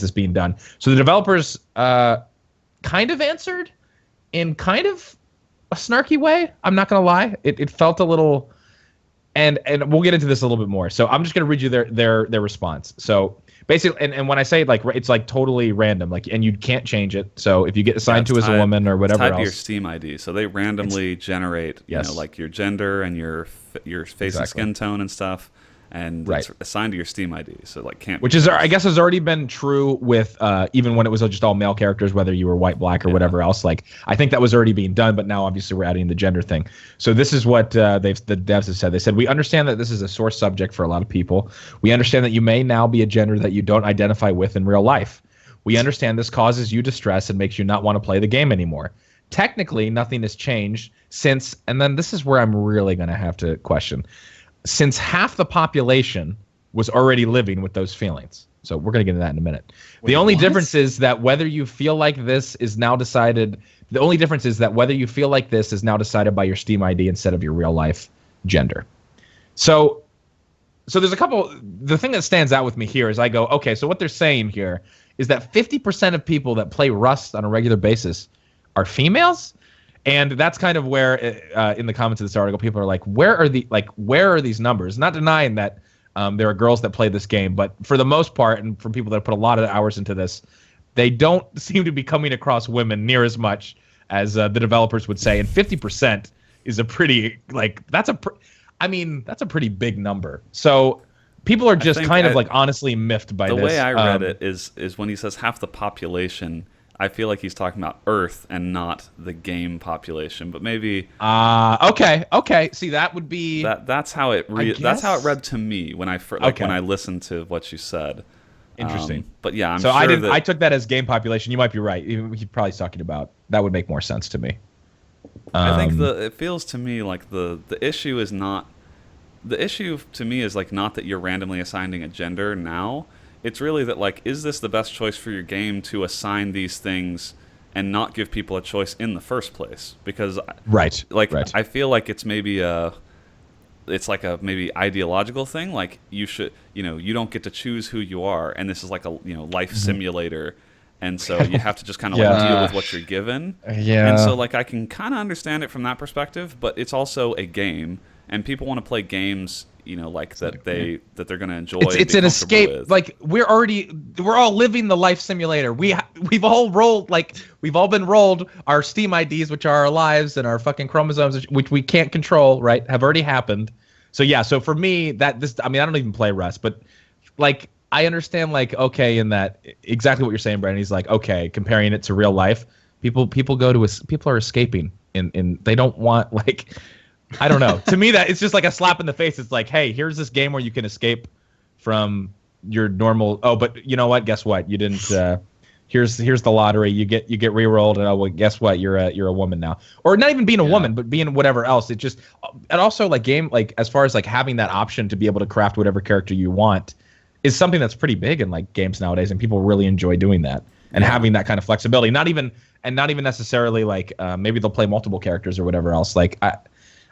A: this being done? So the developers kind of answered in kind of a snarky way. I'm not gonna lie. It felt a little, and we'll get into this a little bit more. So I'm just gonna read you their response. So basically, and when I say like it's like totally random, like, and you can't change it. So if you get assigned to as a woman or whatever
B: else,
A: else,
B: your Steam ID. So they randomly generate, like your gender and your face and skin tone and stuff. And it's assigned to your Steam ID, so like can't.
A: Which is, I guess, has already been true with even when it was just all male characters, whether you were white, black, or whatever else. Like I think that was already being done, but now obviously we're adding the gender thing. So this is what the devs have said. They said, we understand that this is a sore subject for a lot of people. We understand that you may now be a gender that you don't identify with in real life. We understand this causes you distress and makes you not want to play the game anymore. Technically, nothing has changed since, and then this is where I'm really going to have to question. Since half the population was already living with those feelings. So we're going to get into that in a minute. The only difference is that whether you feel like this is now decided, the only difference is that whether you feel like this is now decided by your Steam ID instead of your real life gender. So there's a couple, the thing that stands out with me here is I go, okay, so what they're saying here is that 50% of people that play Rust on a regular basis are females. And that's kind of where, in the comments of this article, people are like, where are these numbers? Not denying that there are girls that play this game, but for the most part, and for people that put a lot of hours into this, they don't seem to be coming across women near as much as the developers would say. And 50% is a pretty, like, that's a pretty big number. So people are just like honestly miffed by this.
B: The way I read it is when he says half the population, I feel like he's talking about Earth and not the game population, but maybe.
A: Okay. See, that would be.
B: That's how it. That's how it read to me when when I listened to what you said.
A: Interesting.
B: But yeah, I'm
A: so
B: sure
A: I didn't. I took that as game population. You might be right. He's probably talking about that. Would make more sense to me.
B: I think it feels to me like the issue is not. The issue to me is like not that you're randomly assigning a gender now. It's really that, like, is this the best choice for your game to assign these things and not give people a choice in the first place? Because, I feel like it's maybe maybe ideological thing. Like, you should, you don't get to choose who you are, and this is like a, life simulator, and so you have to just kind of like deal with what you're given.
A: Yeah.
B: And so, like, I can kind of understand it from that perspective, but it's also a game, and people want to play games. Like that they're going to enjoy.
A: It's an escape. With. Like we're all living the life simulator. We've all been rolled. Our Steam IDs, which are our lives and our fucking chromosomes, which we can't control, right, have already happened. So yeah. So for me, I don't even play Rust, but like I understand, like, okay, in that exactly what you're saying, Brandon. He's like, okay, comparing it to real life, people are escaping in they don't want like. I don't know. To me, that it's just like a slap in the face. It's like, hey, here's this game where you can escape from your normal. Oh, but you know what? Guess what? You didn't. Here's the lottery. You get re-rolled, and oh, well, guess what? You're a woman now, or not even being a woman, but being whatever else. It just, and also like as far as like having that option to be able to craft whatever character you want is something that's pretty big in like games nowadays, and people really enjoy doing that and having that kind of flexibility. Not even necessarily like maybe they'll play multiple characters or whatever else. Like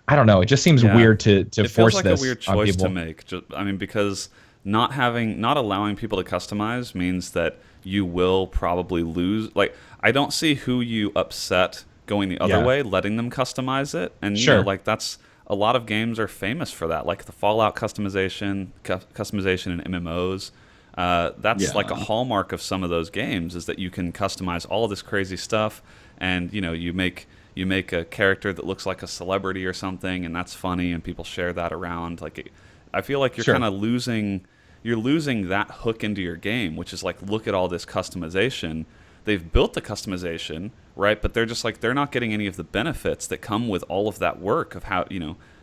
A: I don't know. It just seems weird to force this on people. It feels like a weird choice
B: to make. Because not allowing people to customize means that you will probably lose. Like, I don't see who you upset going the other way, letting them customize it. And that's a lot of games are famous for that. Like the Fallout customization in MMOs. That's like a hallmark of some of those games is that you can customize all this crazy stuff, and you make a character that looks like a celebrity or something, and that's funny, and people share that around. Like I feel like you're kind of losing that hook into your game, which is like, look at all this customization. They've built the customization, right? But they're just like, they're not getting any of the benefits that come with all of that work of how,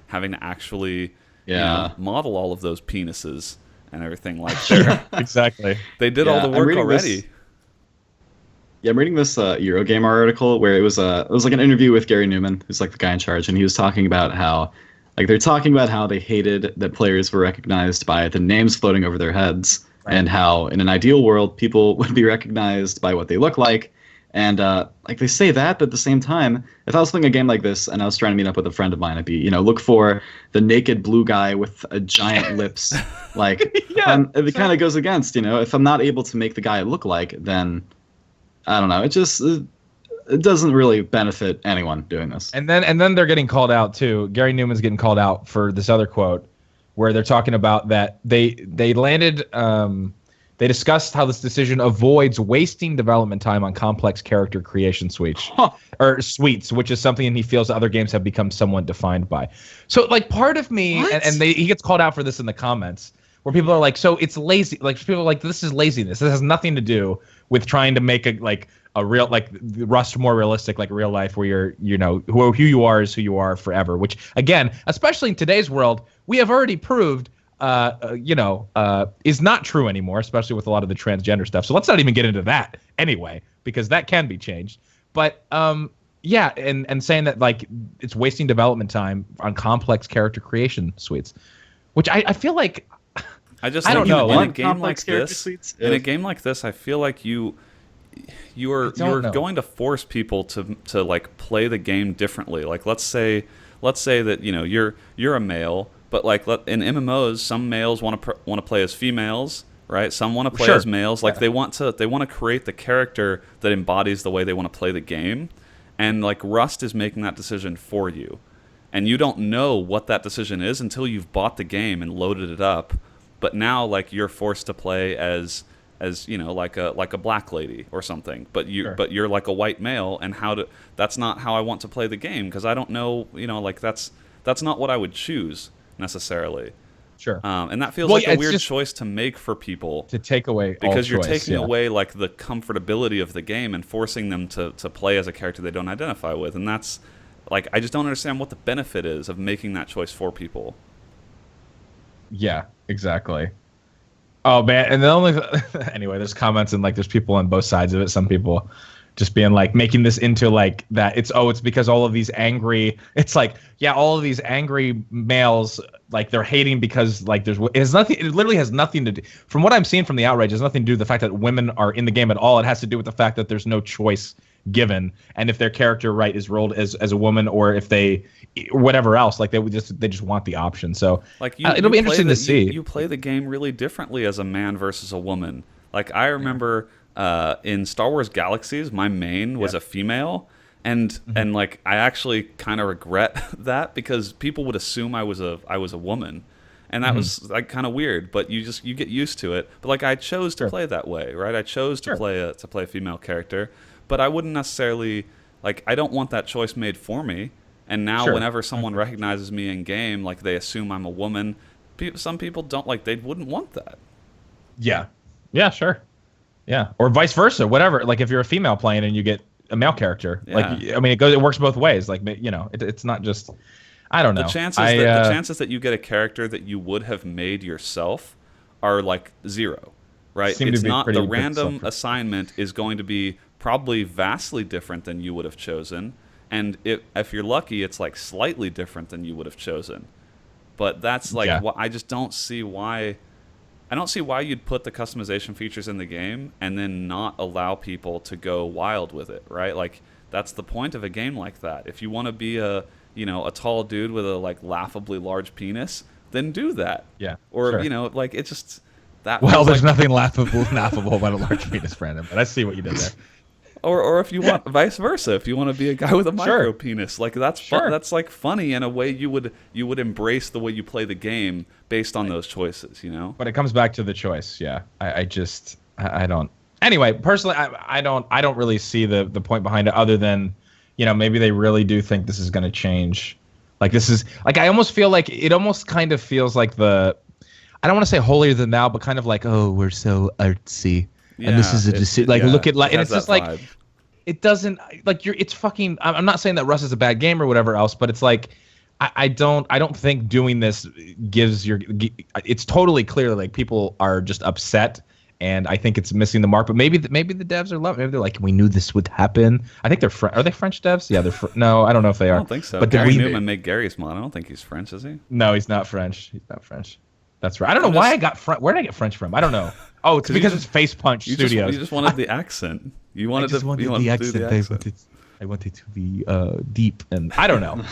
B: having to actually model all of those penises and everything like that.
A: Exactly.
B: They did all the work already.
C: I'm reading this Eurogamer article where it was like an interview with Gary Newman, who's like the guy in charge, and he was talking about how, like, they're talking about how they hated that players were recognized by the names floating over their heads, and how in an ideal world people would be recognized by what they look like. And like, they say that, but at the same time, if I was playing a game like this and I was trying to meet up with a friend of mine, I'd be, look for the naked blue guy with a giant lips. Like, it kind of goes against, if I'm not able to make the guy look like, then I don't know. It doesn't really benefit anyone doing this.
A: And then they're getting called out too. Gary Newman's getting called out for this other quote where they're talking about that they landed. They discussed how this decision avoids wasting development time on complex character creation suites, which is something he feels other games have become somewhat defined by. So, like, part of me, he gets called out for this in the comments, where people are like, so it's lazy. Like, people are like, this is laziness. This has nothing to do with trying to make a real, like, Rust more realistic, like real life, where you're, who you are is who you are forever. Which, again, especially in today's world, we have already proved is not true anymore, especially with a lot of the transgender stuff. So let's not even get into that anyway, because that can be changed. But and saying that, like, it's wasting development time on complex character creation suites, which I feel like
B: I don't
C: know.
B: In a game like this, I feel like you're going to force people to like play the game differently. Like, let's say that you're a male. But like in MMOs, some males want to play as females, right? Some want to play as males. Like, they want to create the character that embodies the way they want to play the game, and like Rust is making that decision for you, and you don't know what that decision is until you've bought the game and loaded it up. But now, like, you're forced to play as like a black lady or something. But you're like a white male, and that's not how I want to play the game, because I don't know, like that's not what I would choose necessarily. And that feels like a weird choice to make for people,
A: to take away,
B: because you're taking away like the comfortability of the game and forcing them to play as a character they don't identify with. And that's like, I just don't understand what the benefit is of making that choice for people.
A: Yeah, exactly. Oh man, and the only anyway, there's comments and like there's people on both sides of it. Some people just being like, making this into like that it's because all of these angry, it's like, all of these angry males, like, they're hating because like it literally has nothing to do, from what I'm seeing from the outrage, it has nothing to do with the fact that women are in the game at all. It has to do with the fact that there's no choice given, and if their character is rolled as a woman, or if they whatever else, like they just want the option. So like it'll be interesting to see.
B: You play the game really differently as a man versus a woman. Like, I remember in Star Wars Galaxies, my main was a female, and like, I actually kind of regret that, because people would assume I was a woman, and that was like kind of weird. But you get used to it. But like, I chose to play that way, right? I chose to play a female character, but I wouldn't necessarily, like, I don't want that choice made for me. And now whenever someone recognizes me in game, like, they assume I'm a woman. Some people don't, like, they wouldn't want that.
A: Yeah, sure. Yeah, or vice versa, whatever. Like, if you're a female playing and you get a male character, like, I mean, it works both ways. Like, it's not just, I don't know.
B: The chances that you get a character that you would have made yourself are like zero, right? It's not, the random assignment is going to be probably vastly different than you would have chosen, and if you're lucky, it's like slightly different than you would have chosen. But that's like, I just don't see why. I don't see why you'd put the customization features in the game and then not allow people to go wild with it, right? Like, that's the point of a game like that. If you want to be a tall dude with a like laughably large penis, then do that.
A: Yeah.
B: Or like, it's just that.
A: Well, there's nothing laughable about a large penis, Brandon. But I see what you did there.
B: Or if you want vice versa, if you want to be a guy with a micro penis, like, that's fun. That's like funny in a way. You would embrace the way you play the game based on those choices,
A: But it comes back to the choice. Yeah, I don't. Anyway, personally, I don't really see the point behind it, other than maybe they really do think this is going to change Like this is like I almost feel like it almost kind of feels like the I don't want to say holier than thou, but kind of like, oh, we're so artsy, and this is a decision. Like look at and it's just like
B: vibe.
A: It doesn't like it's fucking. I'm not saying that Rust is a bad game or whatever else, but it's like I don't think doing this gives it's totally clear like people are just upset. And I think it's missing the mark, but maybe the devs are loving. Maybe they're like, we knew this would happen. I think they're are they French devs? Yeah, they're. No, I don't know if they are.
B: I don't think so.
A: But
B: Gary Newman made Gary's mod. I don't think he's French, is he?
A: No, he's not French. He's not French. That's right. I don't know why I got French. Where did I get French from? I don't know. Oh, it's because it's Face Punch Studios.
B: You just wanted the accent. You wanted
A: the accent. I wanted to be deep, and I don't know.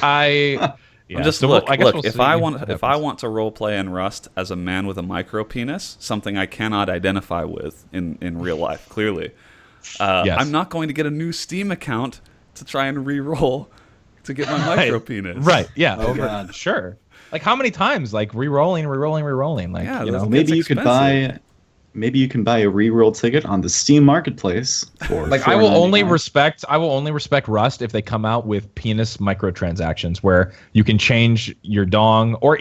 A: Yeah,
B: I'm just
A: so
B: look.
A: We'll
B: if I want to role play in Rust as a man with a micro penis, something I cannot identify with in real life, clearly, yes. I'm not going to get a new Steam account to try and re-roll to get my micro penis.
A: Right? Yeah.
C: Oh God.
A: Sure. Like how many times? Like re-rolling. Like
B: yeah,
A: you know,
C: maybe you could buy. Maybe you can buy a re-roll ticket on the Steam Marketplace for
A: like I will only respect Rust if they come out with penis microtransactions where you can change your dong or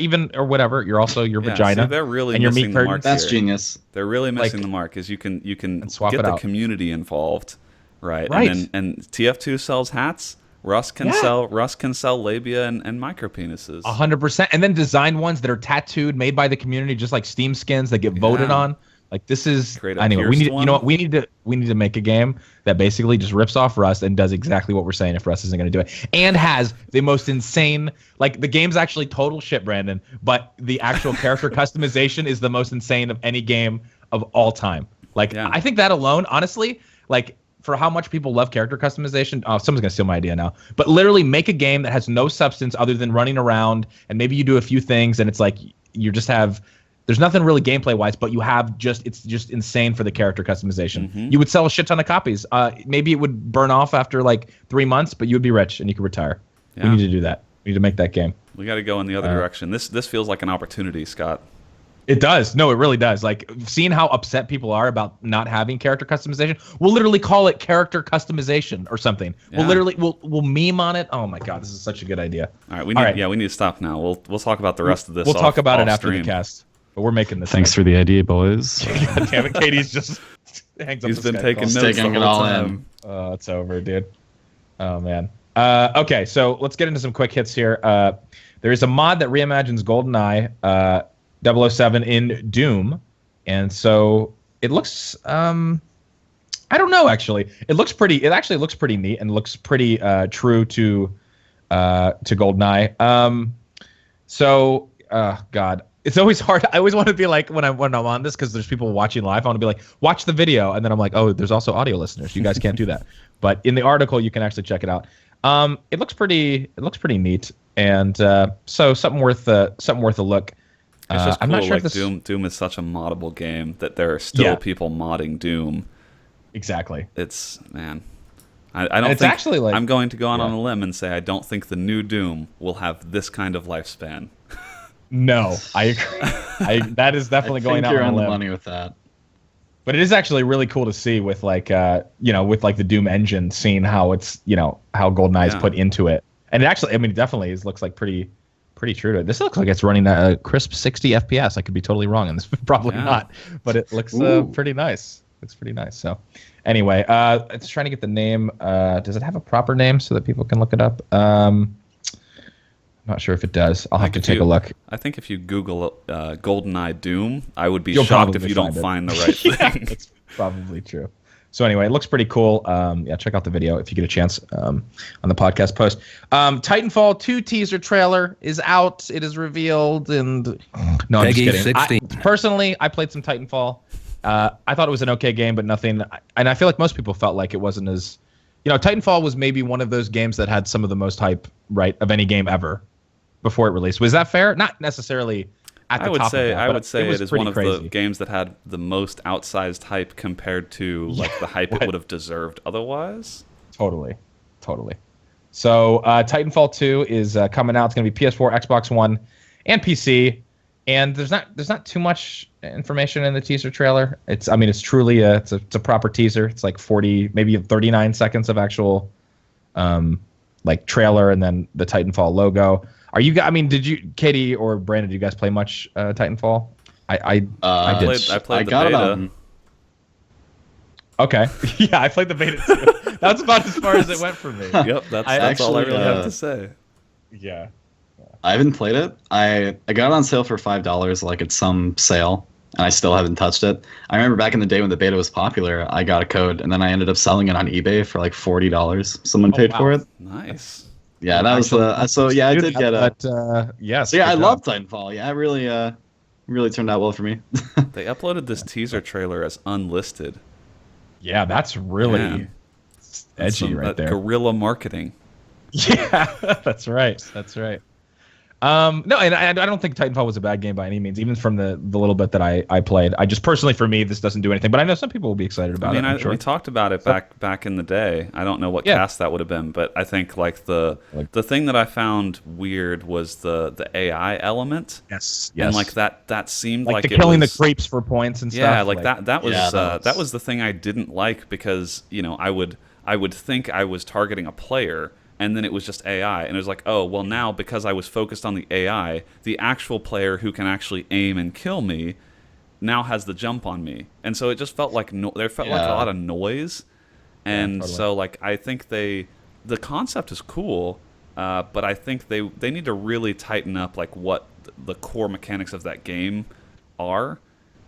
A: whatever. You're also your vagina.
B: So they're really
A: and your
B: missing
A: meat
B: the mark.
C: That's
B: here.
C: genius.
B: They're really missing the mark. Is you can get the community involved, right? And TF2 sells hats. Rust can sell labia and micropenises.
A: 100%, and then design ones that are tattooed, made by the community, just like Steam skins that get voted on. Like this is anyway. We need to make a game that basically just rips off Rust and does exactly what we're saying if Rust isn't going to do it, and has the most insane. Like the game's actually total shit, Brandon, but the actual character customization is the most insane of any game of all time. Like I think that alone, honestly, like for how much people love character customization. Oh, someone's gonna steal my idea now. But literally make a game that has no substance other than running around, and maybe you do a few things, and it's like you just have. There's nothing really gameplay wise, but you have it's just insane for the character customization. You would sell a shit ton of copies. Maybe it would burn off after like 3 months, but you would be rich and you could retire. We need to do that. We need to make that game.
B: We got to go in the other direction. This feels like an opportunity, Scott.
A: It does. No, it really does. Like seeing how upset people are about not having character customization. We'll literally call it character customization or something. Yeah. We'll meme on it. Oh my God, this is such a good idea.
B: All right, we need to stop now. We'll talk about the rest of this.
A: We'll talk about it after the cast. But we're making this.
C: Thanks for the idea, boys.
A: God damn it, Katie's just hangs up.
B: He's been taking notes the whole time.
A: Oh, it's over, dude. Oh man. Okay, so let's get into some quick hits here. There is a mod that reimagines GoldenEye 007 in Doom, and so it looks. I don't know actually. It actually looks pretty neat and looks pretty true to GoldenEye. God. It's always hard. I always want to be like when I'm on this because there's people watching live. I want to be like, watch the video, and then I'm like, oh, there's also audio listeners. You guys can't do that. But in the article, you can actually check it out. It looks pretty neat, and so something worth a look.
B: It's just cool.
A: I'm not sure
B: like if Doom is such a moddable game that there are still people modding Doom.
A: Exactly.
B: It's I don't think actually like, I'm going to go on a limb and say I don't think the new Doom will have this kind of lifespan.
A: No, I agree. That is definitely going out on a limb.
C: Money with that.
A: But it is actually really cool to see with like with like the Doom engine, seeing how it's how GoldenEye is put into it, and it actually, it definitely looks like pretty true to it. This looks like it's running a crisp 60 FPS. I could be totally wrong, and this probably not, but it looks pretty nice. Looks pretty nice. So anyway, it's trying to get the name. Does it have a proper name so that people can look it up? I'm not sure if it does. I'll have to take a look.
B: I think if you Google GoldenEye Doom, I would be shocked if you don't find the right thing.
A: That's probably true. So anyway, it looks pretty cool. Check out the video if you get a chance on the podcast post. Titanfall 2 teaser trailer is out. It is revealed. And no, I'm just kidding. Personally, I played some Titanfall. I thought it was an okay game, but nothing. And I feel like most people felt like it wasn't as... Titanfall was maybe one of those games that had some of the most hype, right, of any game ever before it released. Was that fair? Not necessarily at the top of that,
B: I would say it is one of
A: crazy.
B: The games that had the most outsized hype compared to like the hype it would have deserved otherwise.
A: Totally. So Titanfall 2 is coming out. It's going to be PS4, Xbox One, and PC. And there's not too much information in the teaser trailer. It's truly it's a proper teaser. It's like 40, maybe 39 seconds of actual like trailer, and then the Titanfall logo. Are you guys? I mean, did you, Katie or Brandon? Did you guys play much Titanfall? I did.
B: I played the beta.
A: Okay. Yeah, I played the beta too. That's about as far as it went for me.
B: Yep, that's all I really have to say.
A: Yeah.
C: I haven't played it. I got it on sale for $5, like at some sale, and I still haven't touched it. I remember back in the day when the beta was popular, I got a code, and then I ended up selling it on eBay for like $40. Someone paid for it.
B: Nice.
C: Yeah, that was the. So yeah, I did get a.
A: But yes.
C: So yeah, I love Titanfall. Yeah, it really turned out well for me.
B: They uploaded this teaser trailer as unlisted.
A: Yeah, that's really edgy right there.
B: Guerrilla marketing.
A: Yeah, that's right. That's right. No, and I don't think Titanfall was a bad game by any means, even from the little bit that I played. I just personally, for me, this doesn't do anything, but I know some people will be excited about it. I'm sure.
B: We talked about it back in the day. I don't know what cast that would have been, but I think like the thing that I found weird was the AI element.
A: Yes.
B: And like that seemed like
A: the killing the creeps for points and stuff.
B: Yeah, like that was the thing I didn't like because, you know, I would think I was targeting a player. And then it was just AI, and it was like, oh, well, now because I was focused on the AI, the actual player who can actually aim and kill me now has the jump on me, and so it just felt like there felt like a lot of noise, and so like I think the concept is cool, but I think they need to really tighten up like what the core mechanics of that game are,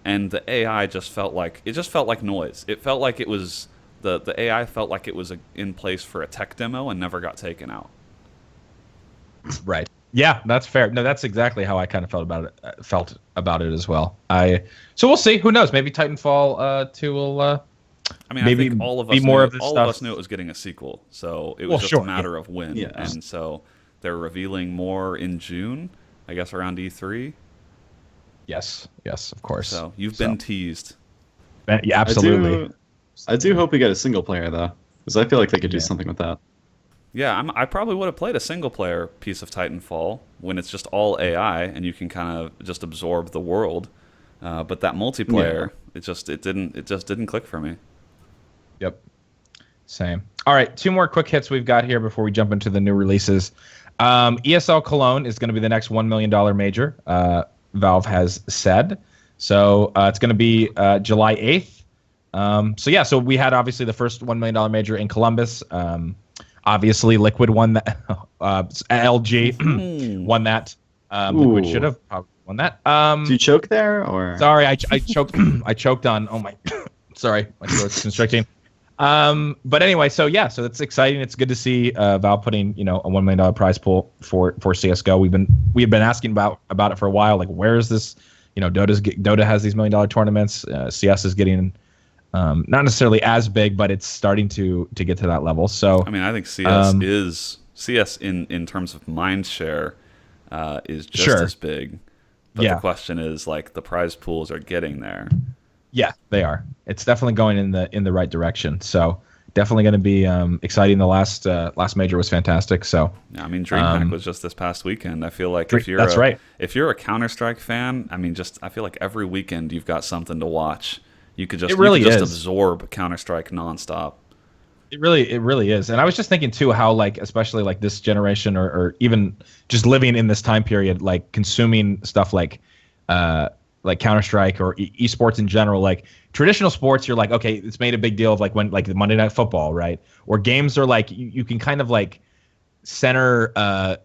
B: and the AI just felt like noise. It felt like it was. The AI felt like it was in place for a tech demo and never got taken out.
A: Right. Yeah, that's fair. No, that's exactly how I kind of felt about it as well. So we'll see. Who knows? Maybe Titanfall 2 will. I
B: mean,
A: maybe
B: I think all of us knew it was getting a sequel, so it was just a matter of when. Yeah. And so they're revealing more in June, I guess around E3.
A: Yes, of course.
B: So you've been teased.
A: Yeah, absolutely.
C: I do hope we get a single player though, because I feel like they could do something with that.
B: Yeah, I probably would have played a single player piece of Titanfall when it's just all AI and you can kind of just absorb the world. But that multiplayer, it just didn't click for me.
A: Yep. Same. All right, 2 more quick hits we've got here before we jump into the new releases. ESL Cologne is going to be the next $1 million major. Valve has said. So it's going to be July 8th. So we had obviously the first $1 million major in Columbus. Obviously, Liquid won that. LG won that. Liquid should have probably won that.
C: Did you choke there, or?
A: Sorry, I choked. I choked on. Oh my. Sorry, my throat's constricting. But anyway, so it's exciting. It's good to see Valve putting a $1 million prize pool for CS:GO. We've been asking about it for a while. Like, where is this? Dota has these $1 million tournaments. CS is getting. Not necessarily as big, but it's starting to get to that level. So
B: I mean, I think CS in terms of mind share is just as big. But the question is, like, the prize pools are getting there.
A: Yeah, they are. It's definitely going in the right direction. So definitely going to be exciting. The last major was fantastic. So
B: yeah, I mean, DreamHack was just this past weekend. I feel like if you're a Counter-Strike fan, I mean, I feel like every weekend you've got something to watch. You could just absorb Counter-Strike nonstop.
A: It really is. And I was just thinking too how, like, especially like this generation or even just living in this time period, like consuming stuff like Counter-Strike or esports in general, like traditional sports, you're like, okay, it's made a big deal of like when like the Monday Night Football, right? Or games are like you can kind of like center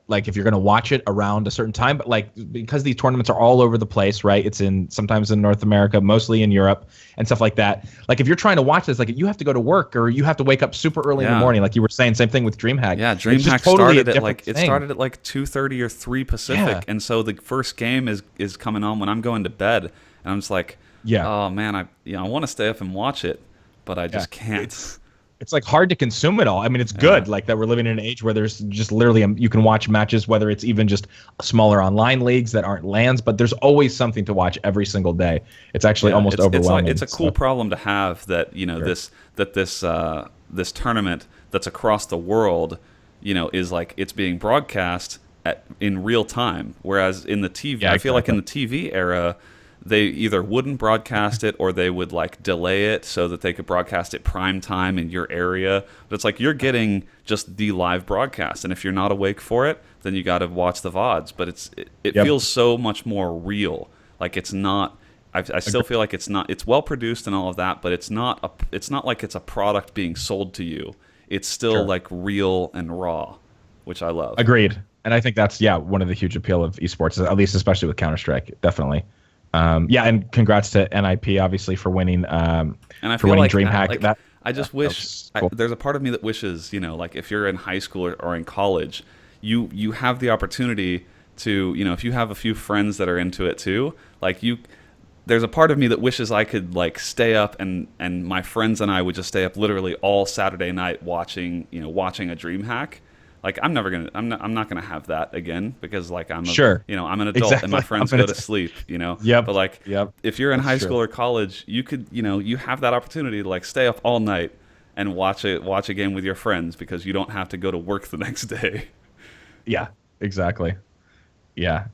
A: like if you're going to watch it around a certain time, but like because these tournaments are all over the place, right? It's sometimes in North America, mostly in Europe and stuff like that. Like if you're trying to watch this, like you have to go to work or you have to wake up super early in the morning, like you were saying. Same thing with DreamHack.
B: Yeah, DreamHack started at like 2:30 or 3 Pacific, and so the first game is coming on when I'm going to bed, and I'm just like, oh man, I want to stay up and watch it, but I just can't.
A: It's like hard to consume it all. I mean, it's good like that we're living in an age where there's just literally you can watch matches, whether it's even just smaller online leagues that aren't LANs, but there's always something to watch every single day. It's actually almost overwhelming.
B: It's a cool problem to have that this tournament that's across the world, is like it's being broadcast in real time. Whereas in the TV, I feel like in the TV era, they either wouldn't broadcast it or they would like delay it so that they could broadcast it prime time in your area. But it's like you're getting just the live broadcast, and if you're not awake for it, then you got to watch the VODs. But it feels so much more real. Like it's not. I still feel like it's not. It's well produced and all of that, but it's not like it's a product being sold to you. It's still like real and raw, which I love.
A: Agreed. And I think that's one of the huge appeal of esports, at least especially with Counter-Strike, definitely. And congrats to NIP obviously for winning.
B: And I feel like
A: DreamHack.
B: I just wish cool. There's a part of me that wishes, like if you're in high school or in college, you have the opportunity to, if you have a few friends that are into it too, like there's a part of me that wishes I could like stay up and my friends and I would just stay up literally all Saturday night watching a DreamHack. Like I'm not gonna have that again because like I'm an adult and my friends go to sleep, But like if you're in high school or college, you could you have that opportunity to like stay up all night and watch a game with your friends because you don't have to go to work the next day.
A: Yeah, exactly. Yeah.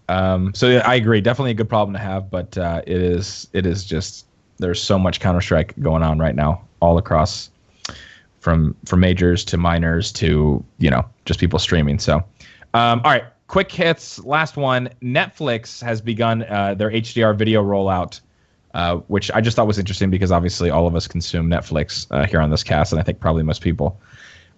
A: So I agree. Definitely a good problem to have, but it is just there's so much Counter-Strike going on right now all across from majors to minors to, just people streaming. So, all right, quick hits. Last one. Netflix has begun their HDR video rollout, which I just thought was interesting because obviously all of us consume Netflix here on this cast, and I think probably most people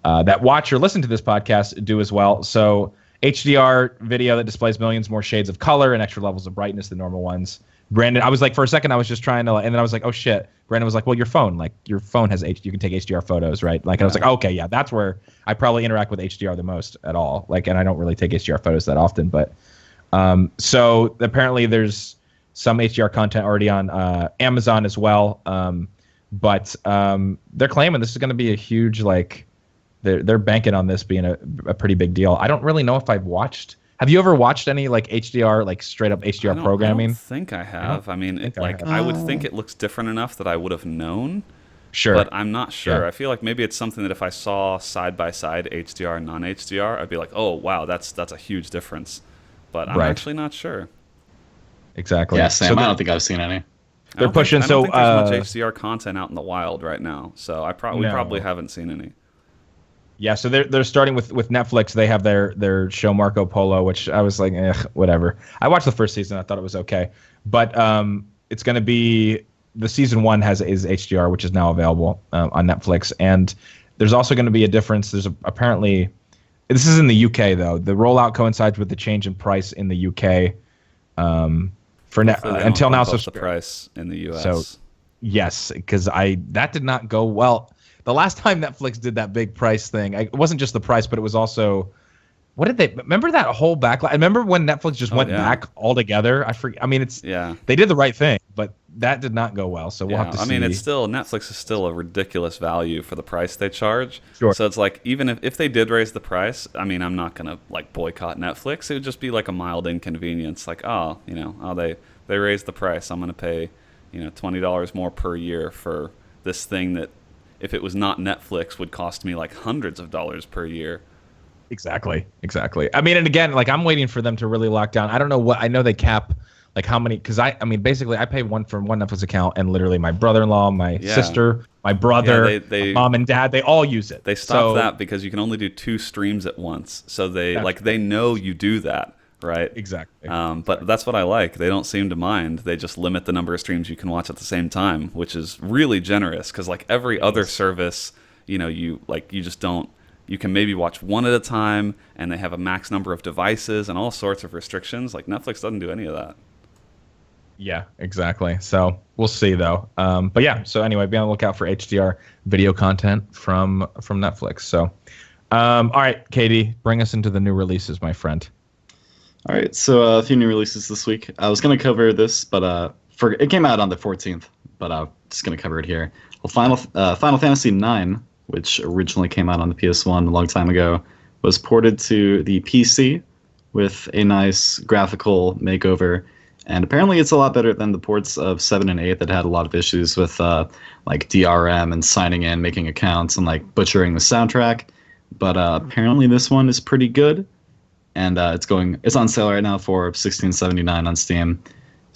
A: that watch or listen to this podcast do as well. So HDR video that displays millions more shades of color and extra levels of brightness than normal ones. Brandon, I was like, for a second, I was just trying to, and then I was like, oh shit. Brandon was like, well, your phone has you can take HDR photos, right? Like, I was like, okay, yeah, that's where I probably interact with HDR the most at all. Like, and I don't really take HDR photos that often, but so apparently there's some HDR content already on Amazon as well. But they're claiming this is going to be a huge, like, they're banking on this being a pretty big deal. I don't really know if I've watched. Have you ever watched any like HDR, like straight up HDR programming?
B: I don't think I have. I would think it looks different enough that I would have known.
A: Sure.
B: But I'm not sure. Yeah. I feel like maybe it's something that if I saw side by side HDR and non-HDR, I'd be like, oh wow, that's a huge difference. But I'm actually not sure.
A: Exactly.
C: Yeah, Sam. I don't think I've seen any.
A: They're pushing.
B: I don't think there's much HDR content out in the wild right now, so we probably haven't seen any.
A: Yeah, so they're starting with Netflix. They have their show Marco Polo, which I was like, whatever. I watched the first season. I thought it was okay, but it's going to be the season 1 is HDR, which is now available on Netflix, and there's also going to be a difference. There's apparently this is in the UK though. The rollout coincides with the change in price in the UK. Until now, so
B: the price in the US.
A: So yes, because that did not go well. The last time Netflix did that big price thing, it wasn't just the price, but it was also, what did they remember that whole backlash? I remember when Netflix just went back altogether. I forget. I mean, they did the right thing, but that did not go well. So we'll have to see.
B: I mean, Netflix is still a ridiculous value for the price they charge.
A: Sure.
B: So it's like even if they did raise the price, I mean, I'm not gonna like boycott Netflix. It would just be like a mild inconvenience. Like they raised the price. I'm gonna pay $20 more per year for this thing that, if it was not Netflix, would cost me like hundreds of dollars per year.
A: Exactly. I mean, and again, like I'm waiting for them to really lock down. I don't know I know they cap like how many, because I mean, basically I pay one for one Netflix account, and literally my brother-in-law, my sister, my brother, my mom and dad, they all use it.
B: They stopped that because you can only do 2 streams at once. So they know you do that. Right.
A: Exactly.
B: But that's what I like. They don't seem to mind. They just limit the number of streams you can watch at the same time, which is really generous. Because like every other service, you just don't. You can maybe watch one at a time, and they have a max number of devices and all sorts of restrictions. Like Netflix doesn't do any of that.
A: Yeah, exactly. So we'll see though. But yeah. So anyway, be on the lookout for HDR video content from Netflix. So, all right, Katie, bring us into the new releases, my friend.
C: All right, so a few new releases this week. I was going to cover this, but it came out on the 14th, but I'm just going to cover it here. Well, Final Fantasy IX, which originally came out on the PS1 a long time ago, was ported to the PC with a nice graphical makeover, and apparently it's a lot better than the ports of 7 and 8 that had a lot of issues with like DRM and signing in, making accounts, and like butchering the soundtrack. But apparently this one is pretty good. And it's on sale right now for $16.79 on Steam.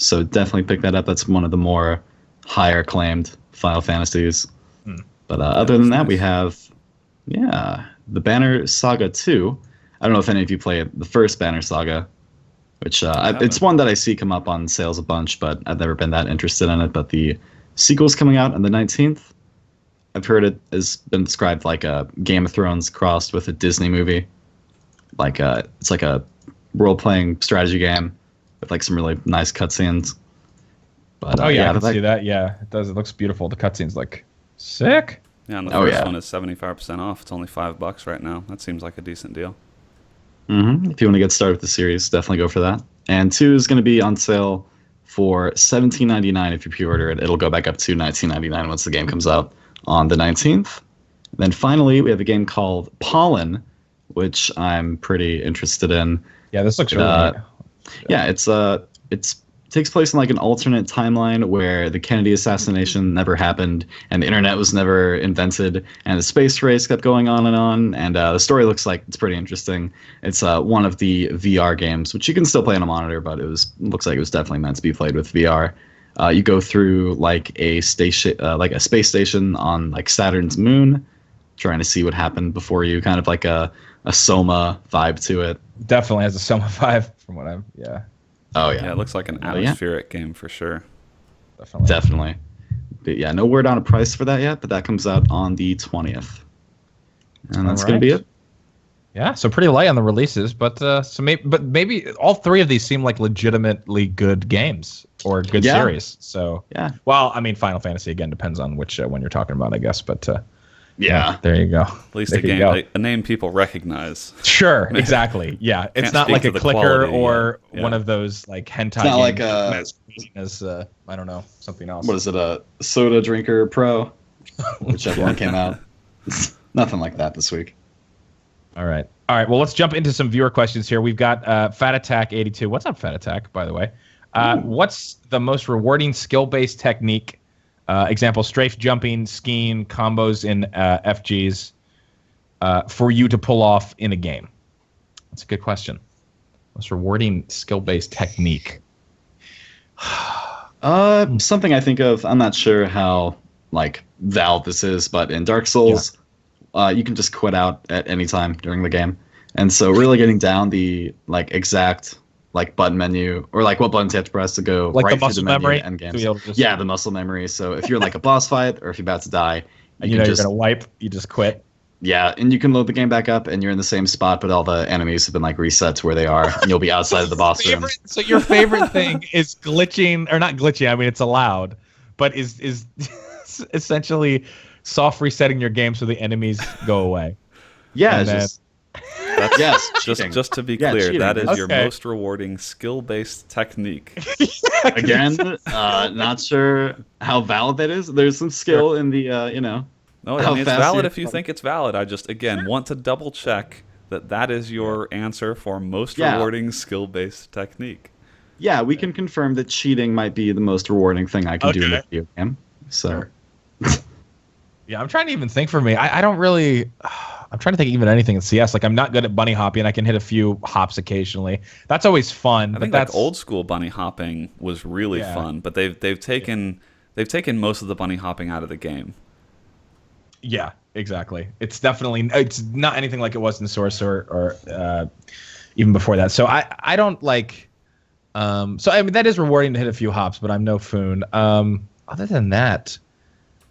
C: So definitely pick that up. That's one of the more higher claimed Final Fantasies. But other than that, we have, the Banner Saga 2. I don't know if any of you played the first Banner Saga, which it's one that I see come up on sales a bunch, but I've never been that interested in it. But the sequel's coming out on the 19th. I've heard it has been described like a Game of Thrones crossed with a Disney movie. It's like a role-playing strategy game with like some really nice cutscenes. But
A: I can see that. Yeah, it does. It looks beautiful. The cutscenes look sick.
B: Yeah, and the first one is 75% off. It's only $5 right now. That seems like a decent deal.
C: If you want to get started with the series, definitely go for that. And 2 is going to be on sale for $17.99 if you pre-order it. It'll go back up to $19.99 once the game comes out on the 19th. Then finally, we have a game called Pollen, which I'm pretty interested in.
A: Yeah, this looks really neat.
C: Yeah, it takes place in like an alternate timeline where the Kennedy assassination never happened and the internet was never invented and the space race kept going on, and the story looks like it's pretty interesting. It's one of the VR games, which you can still play on a monitor, but looks like it was definitely meant to be played with VR. You go through like a station, like a space station on like Saturn's moon, trying to see what happened before you, kind of like a Soma vibe to it.
A: Definitely has a Soma vibe from what
C: Oh yeah.
B: Yeah, it looks like an atmospheric game for sure.
C: Definitely. But yeah, no word on a price for that yet, but that comes out on the 20th. And that's going to be it.
A: Yeah, so pretty light on the releases, but maybe all three of these seem like legitimately good games or good series. So well, I mean, Final Fantasy again depends on which one you're talking about, I guess. But there you go.
B: At least a name people recognize.
A: Sure, exactly. Yeah, it's not like a clicker or one of those like hentai. It's
C: not like
A: as I don't know, something else.
C: What is it? A Soda Drinker Pro, whichever one came out. Nothing like that this week.
A: All right. Well, let's jump into some viewer questions here. We've got Fat Attack 82. What's up, Fat Attack? By the way, what's the most rewarding skill-based technique? Example: strafe jumping, skiing, combos in FGs for you to pull off in a game. That's a good question. Most rewarding skill-based technique.
C: Something I think of. I'm not sure how like Valve this is, but in Dark Souls, you can just quit out at any time during the game, and so really getting down the like exact like button menu or like what buttons you have to press to go
A: like
C: right
A: the muscle
C: through the menu
A: memory
C: end games.
A: Yeah,
C: the muscle memory. So if you're in like a boss fight or if you're about to die,
A: you're gonna wipe, you just quit.
C: Yeah, and you can load the game back up and you're in the same spot, but all the enemies have been like reset to where they are, and you'll be outside of the boss room.
A: So your favorite thing is glitching, or not glitching, I mean it's allowed, but is essentially soft resetting your game so the enemies go away.
C: Yeah,
B: just to be clear, cheating. That is your most rewarding skill-based technique.
C: Again, not sure how valid that is. There's some skill in the
B: No, I mean, it's valid if you think it's valid. I just again want to double check that is your answer for most rewarding skill-based technique.
C: Yeah, we can confirm that cheating might be the most rewarding thing I can do in a video game. So
A: yeah, I'm trying to even think for me. I don't really. I'm trying to think even anything in CS. Like I'm not good at bunny hopping. I can hit a few hops occasionally. That's always fun.
B: I think like old school bunny hopping was really fun, but they've taken most of the bunny hopping out of the game.
A: Yeah, exactly. It's not anything like it was in Source or even before that. So I don't like. So I mean that is rewarding to hit a few hops, but I'm no Foon. Other than that.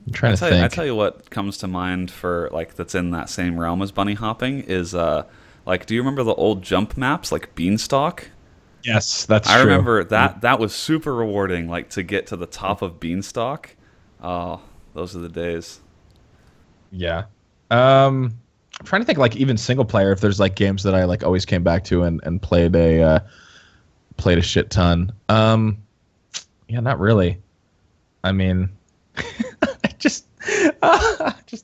A: I'm trying to think.
B: I tell you what comes to mind for like that's in that same realm as bunny hopping is like do you remember the old jump maps like Beanstalk?
A: Yes, that's true.
B: I remember that was super rewarding, like to get to the top of Beanstalk. Oh, those are the days.
A: Yeah. I'm trying to think like even single player if there's like games that I like always came back to and played a shit ton. Yeah, not really. I mean just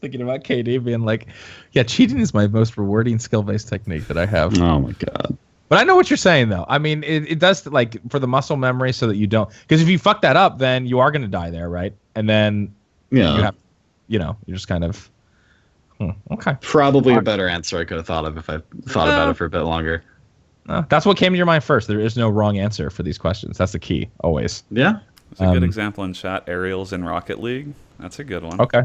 A: thinking about KD being like, yeah, cheating is my most rewarding skill-based technique that I have.
C: Oh my god!
A: But I know what you're saying though. I mean, it does like for the muscle memory so that you don't, because if you fuck that up, then you are going to die there, right? And then you have, you're just kind of okay.
C: Probably a better answer I could have thought of if I thought about it for a bit longer.
A: That's what came to your mind first. There is no wrong answer for these questions. That's the key, always.
C: Yeah.
B: It's a good example in chat. Aerials in Rocket League. That's a good one.
A: Okay.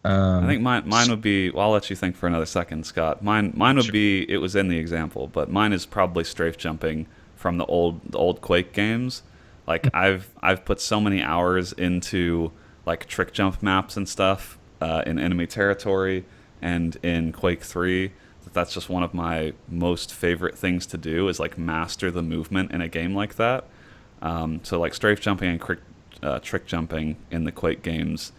B: I think mine would be. Well, I'll let you think for another second, Scott. Mine would be. It was in the example, but mine is probably strafe jumping from the old Quake games. Like I've put so many hours into like trick jump maps and stuff in enemy territory and in Quake 3. That's just one of my most favorite things to do is like master the movement in a game like that. So like strafe jumping and trick jumping in the Quake games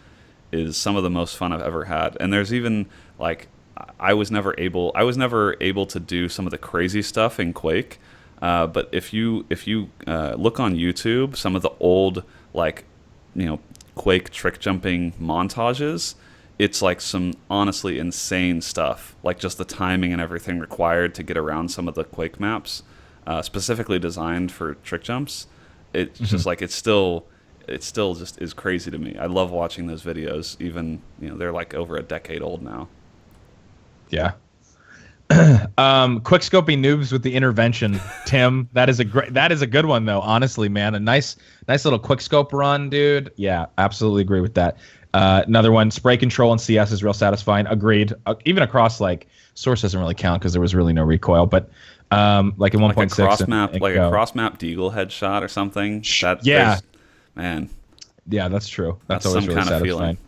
B: is some of the most fun I've ever had. And there's even like I was never able to do some of the crazy stuff in Quake. But if you look on YouTube, some of the old like Quake trick jumping montages, it's like some honestly insane stuff, like just the timing and everything required to get around some of the Quake maps, specifically designed for trick jumps. It's just like it still just is crazy to me. I love watching those videos, even they're like over a decade old now.
A: Yeah. Quick scoping noobs with the intervention, Tim. That is a good one though. Honestly, man, a nice little quick scope run, dude. Yeah, absolutely agree with that. Another one, spray control in CS is real satisfying. Agreed. Even across like Source doesn't really count because there was really no recoil, but like in 1.6,
B: a cross map Deagle headshot or something. Man. Yeah,
A: that's true. That's always really
B: satisfying.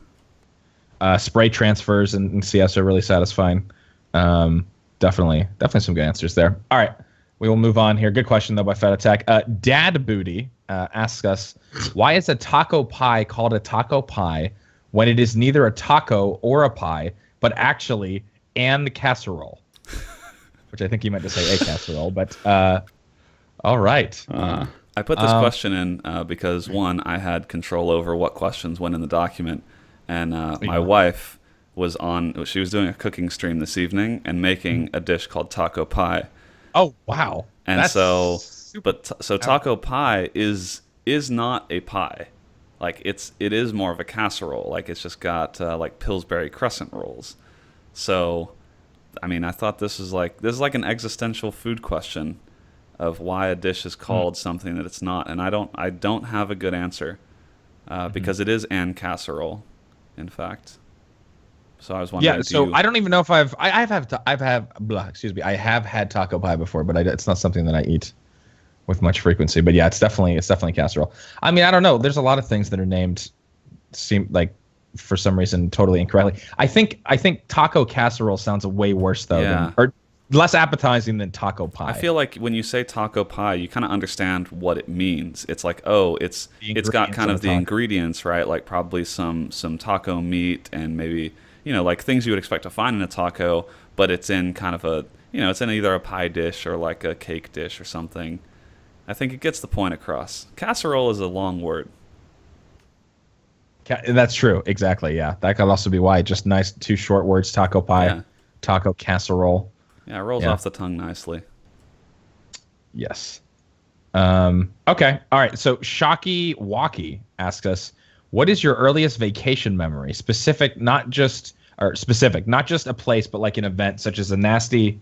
A: Feeling. Spray transfers in CS are really satisfying. Definitely some good answers there. All right, we will move on here. Good question though by Fed Attack. Dad Booty asks us, why is a taco pie called a taco pie when it is neither a taco or a pie, but actually and casserole? Which I think he meant to say a casserole, but all right.
B: I put this question in because, one, I had control over what questions went in the document, and my wife she was doing a cooking stream this evening and making a dish called taco pie.
A: Oh, wow.
B: And so taco pie is not a pie. Like it is more of a casserole. Like it's just got like Pillsbury crescent rolls. So, I mean, I thought this is like an existential food question of why a dish is called something that it's not, and I don't have a good answer because it is an casserole, in fact. So I was wondering.
A: Yeah, so I don't even know if I have had taco pie before, but it's not something that I eat with much frequency. But yeah, it's definitely casserole. I mean, I don't know. There's a lot of things that are named seem like for some reason totally incorrectly. I think taco casserole sounds way worse though, or less appetizing than taco pie.
B: I feel like when you say taco pie, you kind of understand what it means. It's like, oh, it's got kind of the ingredients, right? Like probably some taco meat and maybe like things you would expect to find in a taco, but it's in kind of a it's in either a pie dish or like a cake dish or something. I think it gets the point across. Casserole is a long word.
A: That's true. Exactly. Yeah, that could also be why. Just nice two short words: taco pie, taco casserole.
B: Yeah, it rolls off the tongue nicely.
A: Yes. Okay. All right. So Shocky Walkie asks us, what is your earliest vacation memory? Specific, not just a place, but like an event such as the nasty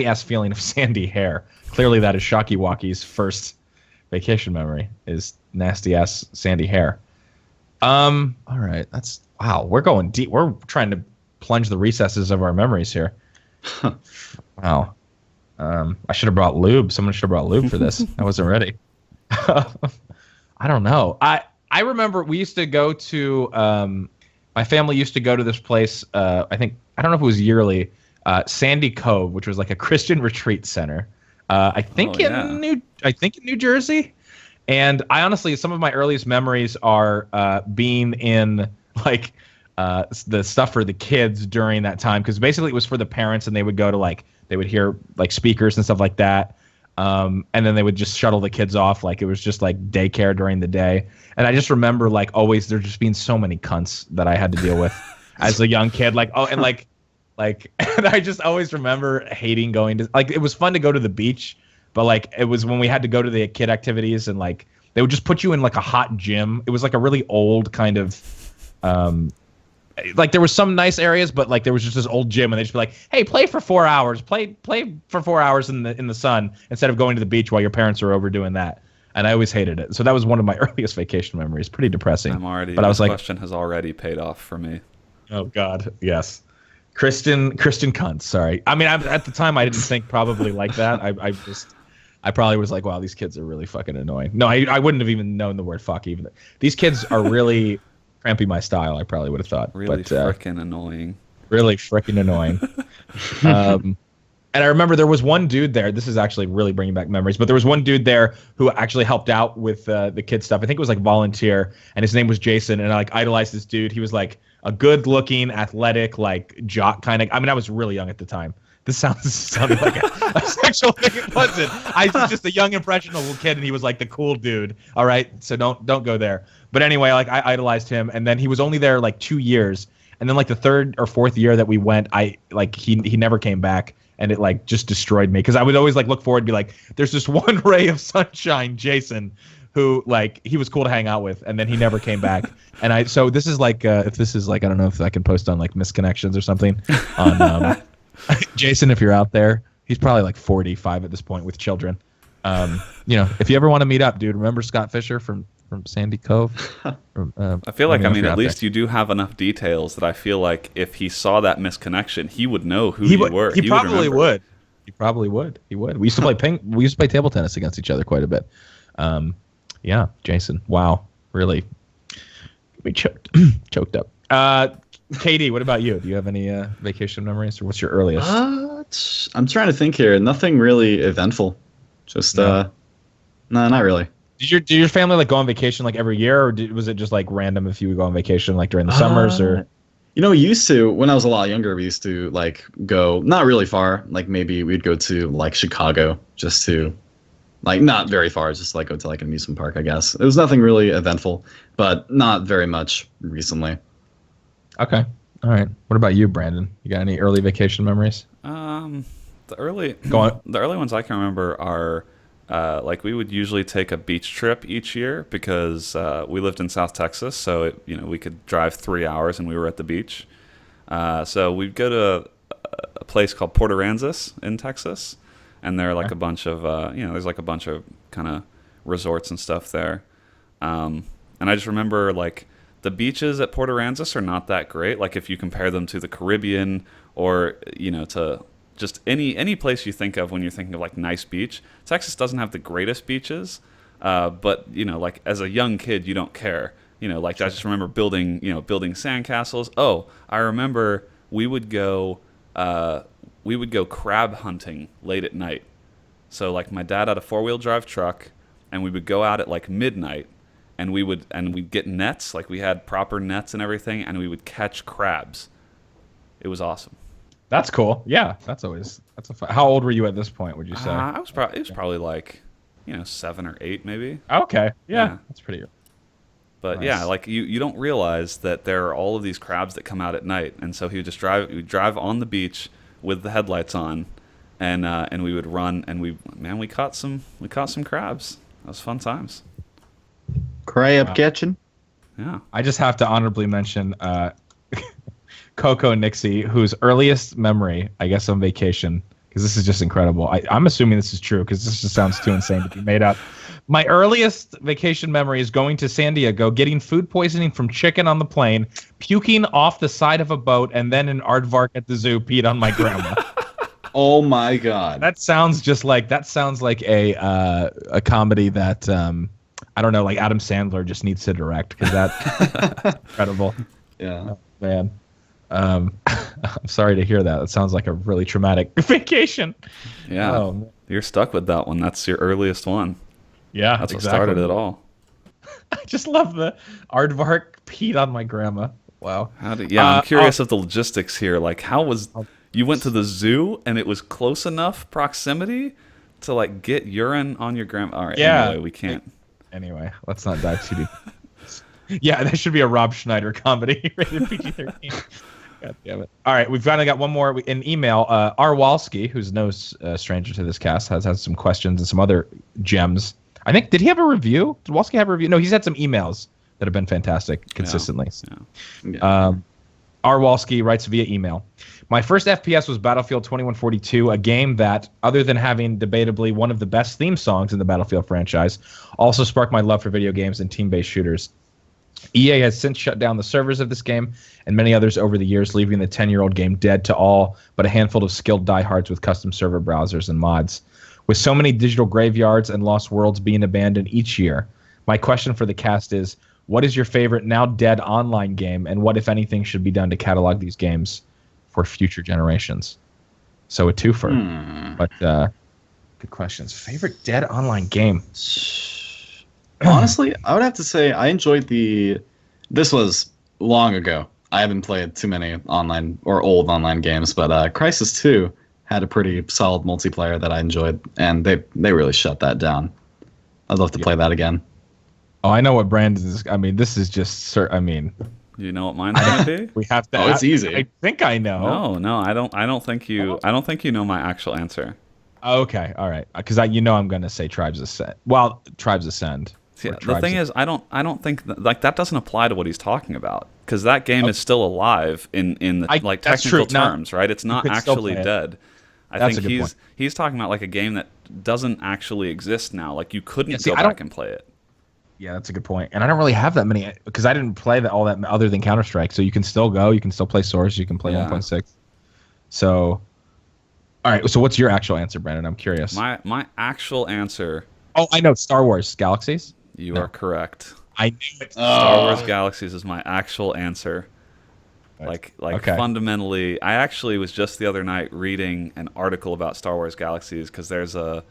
A: ass feeling of sandy hair. Clearly that is Shocky Walkie's first vacation memory is nasty ass sandy hair. All right. Wow. We're going deep. We're trying to plunge the recesses of our memories here. Wow. I should have brought lube. Someone should have brought lube for this. I wasn't ready. I don't know. I remember we used to go to my family used to go to this place. I don't know if it was yearly. Sandy Cove, which was like a Christian retreat center. I think in New Jersey. And I honestly, some of my earliest memories are being in like the stuff for the kids during that time, because basically it was for the parents, and they would go to they would hear like speakers and stuff like that, and then they would just shuttle the kids off, like it was just like daycare during the day. And I just remember like always there just being so many cunts that I had to deal with as a young kid, and I just always remember hating going to, like, it was fun to go to the beach, but like it was when we had to go to the kid activities, and like they would just put you in like a hot gym. It was like a really old kind of like there was some nice areas, but like there was just this old gym, and they just be like, "Hey, play for 4 hours. Play for 4 hours in the sun instead of going to the beach while your parents are over doing that." And I always hated it. So that was one of my earliest vacation memories. Pretty depressing.
B: But I was like, question has already paid off for me.
A: Oh God, yes. Kristen Kuntz. Sorry. I mean, at the time I didn't think probably like that. I probably was like, wow, these kids are really fucking annoying. No, I wouldn't have even known the word fuck even. These kids are really cramping my style, I probably would have thought.
B: Really frickin' annoying.
A: Really frickin' annoying. And I remember there was one dude there. This is actually really bringing back memories. But there was one dude there who actually helped out with the kid stuff. I think it was like volunteer, and his name was Jason. And I like idolized this dude. He was like a good-looking, athletic, like jock kind of. I mean, I was really young at the time. This sounded like a sexual thing. It wasn't. I was just a young, impressionable kid, and he was like the cool dude. All right, so don't go there. But anyway, like I idolized him, and then he was only there like 2 years, and then like the third or fourth year that we went, he never came back. And it like just destroyed me because I would always like look forward and be like, there's this one ray of sunshine, Jason, who like he was cool to hang out with, and then he never came back. And so this is like if this is like I don't know if I can post on like Misconnections or something on Jason, if you're out there. He's probably like 45 at this point with children. If you ever want to meet up, dude, remember Scott Fisher from Sandy Cove?
B: I feel like, at least you do have enough details that I feel like if he saw that misconnection, he would know who you were.
A: He probably would. He probably would. He would. We used to play We used to play table tennis against each other quite a bit. Yeah, Jason. Wow, really. We choked up. KD, what about you? Do you have any vacation memories, or what's your earliest?
C: I'm trying to think here. Nothing really eventful. Just no, not really.
A: Did your family like go on vacation like every year, or was it just like random if you would go on vacation like during the summers or?
C: We used to, when I was a lot younger, we used to like go not really far. Like maybe we'd go to like Chicago just to, like not very far, just like go to like an amusement park, I guess. It was nothing really eventful, but not very much recently.
A: Okay. All right. What about you, Brandon? You got any early vacation memories?
B: The early ones I can remember are like we would usually take a beach trip each year because we lived in South Texas, so we could drive 3 hours and we were at the beach. So we'd go to a place called Port Aransas in Texas, and there are like a bunch of there's like a bunch of kind of resorts and stuff there. And I just remember like the beaches at Port Aransas are not that great. Like if you compare them to the Caribbean or to just any place you think of when you're thinking of like nice beach. Texas doesn't have the greatest beaches, but like as a young kid, you don't care. Like I just remember building sandcastles. Oh, I remember we would go crab hunting late at night. So like my dad had a 4-wheel drive truck, and we would go out at like midnight, and we'd get nets. Like we had proper nets and everything, and we would catch crabs. It was awesome.
A: That's cool. Yeah, that's a fun. How old were you at this point, would you say?
B: It was probably like 7 or 8 maybe.
A: Okay. Yeah. That's pretty good.
B: But nice. Yeah, like you don't realize that there are all of these crabs that come out at night, and so we'd drive on the beach with the headlights on, and we would run, and we caught some crabs. That was fun times.
C: Crab catching.
B: Yeah.
A: I just have to honorably mention Coco Nixie, whose earliest memory, I guess, on vacation, because this is just incredible. I'm assuming this is true because this just sounds too insane to be made up. My earliest vacation memory is going to San Diego, getting food poisoning from chicken on the plane, puking off the side of a boat, and then an aardvark at the zoo peed on my grandma.
C: Oh my God.
A: That sounds like a comedy that I don't know, like Adam Sandler just needs to direct, because that's incredible.
C: Yeah.
A: Oh, man. I'm sorry to hear that. It sounds like a really traumatic vacation.
B: Yeah. Oh, you're stuck with that one. That's your earliest one.
A: Yeah,
B: that's exactly what started it all.
A: I just love the aardvark peed on my grandma. Wow.
B: I'm curious of the logistics here. Like, how was you went to the zoo and it was close enough proximity to like get urine on your grandma? All right.
A: Yeah.
B: Anyway, we can't.
A: Anyway, let's not dive too deep. Yeah, that should be a Rob Schneider comedy rated PG-13. God damn it. All right, we've finally got one more in email. R. Walski, who's no stranger to this cast, has some questions and some other gems. I think, did he have a review? Did Walski have a review? No, he's had some emails that have been fantastic consistently.
C: Yeah.
A: R. Walski writes via email. My first FPS was Battlefield 2142, a game that, other than having debatably one of the best theme songs in the Battlefield franchise, also sparked my love for video games and team-based shooters. EA has since shut down the servers of this game and many others over the years, leaving the 10-year-old game dead to all but a handful of skilled diehards with custom server browsers and mods. With so many digital graveyards and lost worlds being abandoned each year, my question for the cast is, what is your favorite now dead online game, and what, if anything, should be done to catalog these games for future generations? So a twofer. But good questions. Favorite dead online game?
C: Honestly, I would have to say I enjoyed this was long ago. I haven't played too many online or old online games, but Crysis 2 had a pretty solid multiplayer that I enjoyed, and they really shut that down. I'd love to play that again.
A: Oh, I know what Brandon is. I mean, this is just. I mean,
B: you know what mine's gonna be?
A: We have to.
C: Oh, it's easy.
A: I think I know.
B: No, I don't think you. I don't think you know my actual answer.
A: Okay, all right. Because I'm gonna say Tribes Ascend. Well, Tribes Ascend.
B: Yeah, the thing is, I don't think that doesn't apply to what he's talking about, because that game is still alive in the technical terms, right? It's not actually dead. I think he's talking about like a game that doesn't actually exist now. Like you couldn't go back and play it.
A: Yeah, that's a good point. And I don't really have that many because I didn't play all that other than Counter-Strike. So you can still go. You can still play Source. You can play 1.6. So, all right. So what's your actual answer, Brandon? I'm curious.
B: My actual answer.
A: Oh, I know. Star Wars Galaxies.
B: You are correct.
A: I knew it.
B: Star Wars Galaxies is my actual answer. Fundamentally, I actually was just the other night reading an article about Star Wars Galaxies because there's a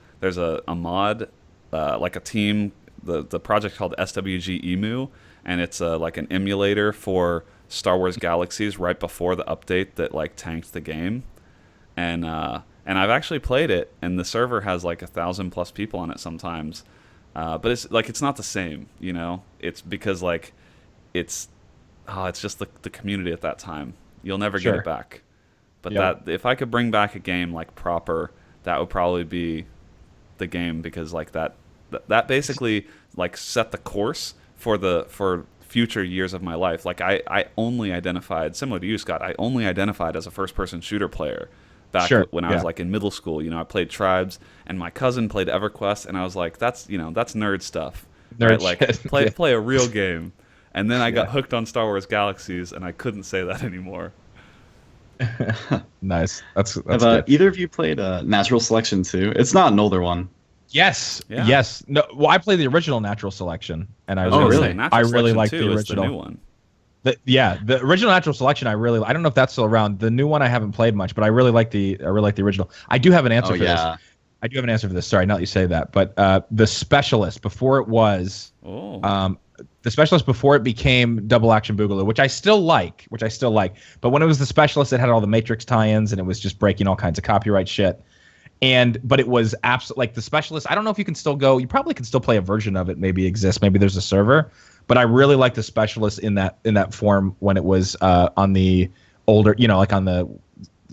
B: mod, like a team, the project called SWG Emu, and it's like an emulator for Star Wars Galaxies right before the update that like tanked the game, and I've actually played it, and the server has like 1,000+ people on it sometimes, but it's not the same, you know. It's because like it's just the community at that time. You'll never get it back. But that if I could bring back a game like proper, that would probably be the game, because like that basically like set the course for future years of my life. Like I only identified, similar to you, Scott, I only identified as a first-person shooter player back when I was like in middle school. You know, I played Tribes, and my cousin played EverQuest, and I was like, that's nerd stuff. Right? Like play a real game. And then I got hooked on Star Wars Galaxies, and I couldn't say that anymore.
A: Nice. That's
C: Have either of you played Natural Selection 2? It's not an older one.
A: Yes. Yeah. Yes. No. Well, I played the original Natural Selection, and I really liked the original.
B: The new one.
A: The original Natural Selection. I don't know if that's still around. The new one I haven't played much, but I really like the original. I do have an answer for this. I do have an answer for this. Sorry, now that you say that, but the Specialist before it was. The Specialist before it became Double Action Boogaloo, which I still like. But when it was the Specialist, it had all the Matrix tie-ins, and it was just breaking all kinds of copyright shit. But it was absolutely like the Specialist. I don't know if you can still go. You probably can still play a version of it. Maybe exists. Maybe there's a server. But I really like the Specialist in that form when it was on the older, like on the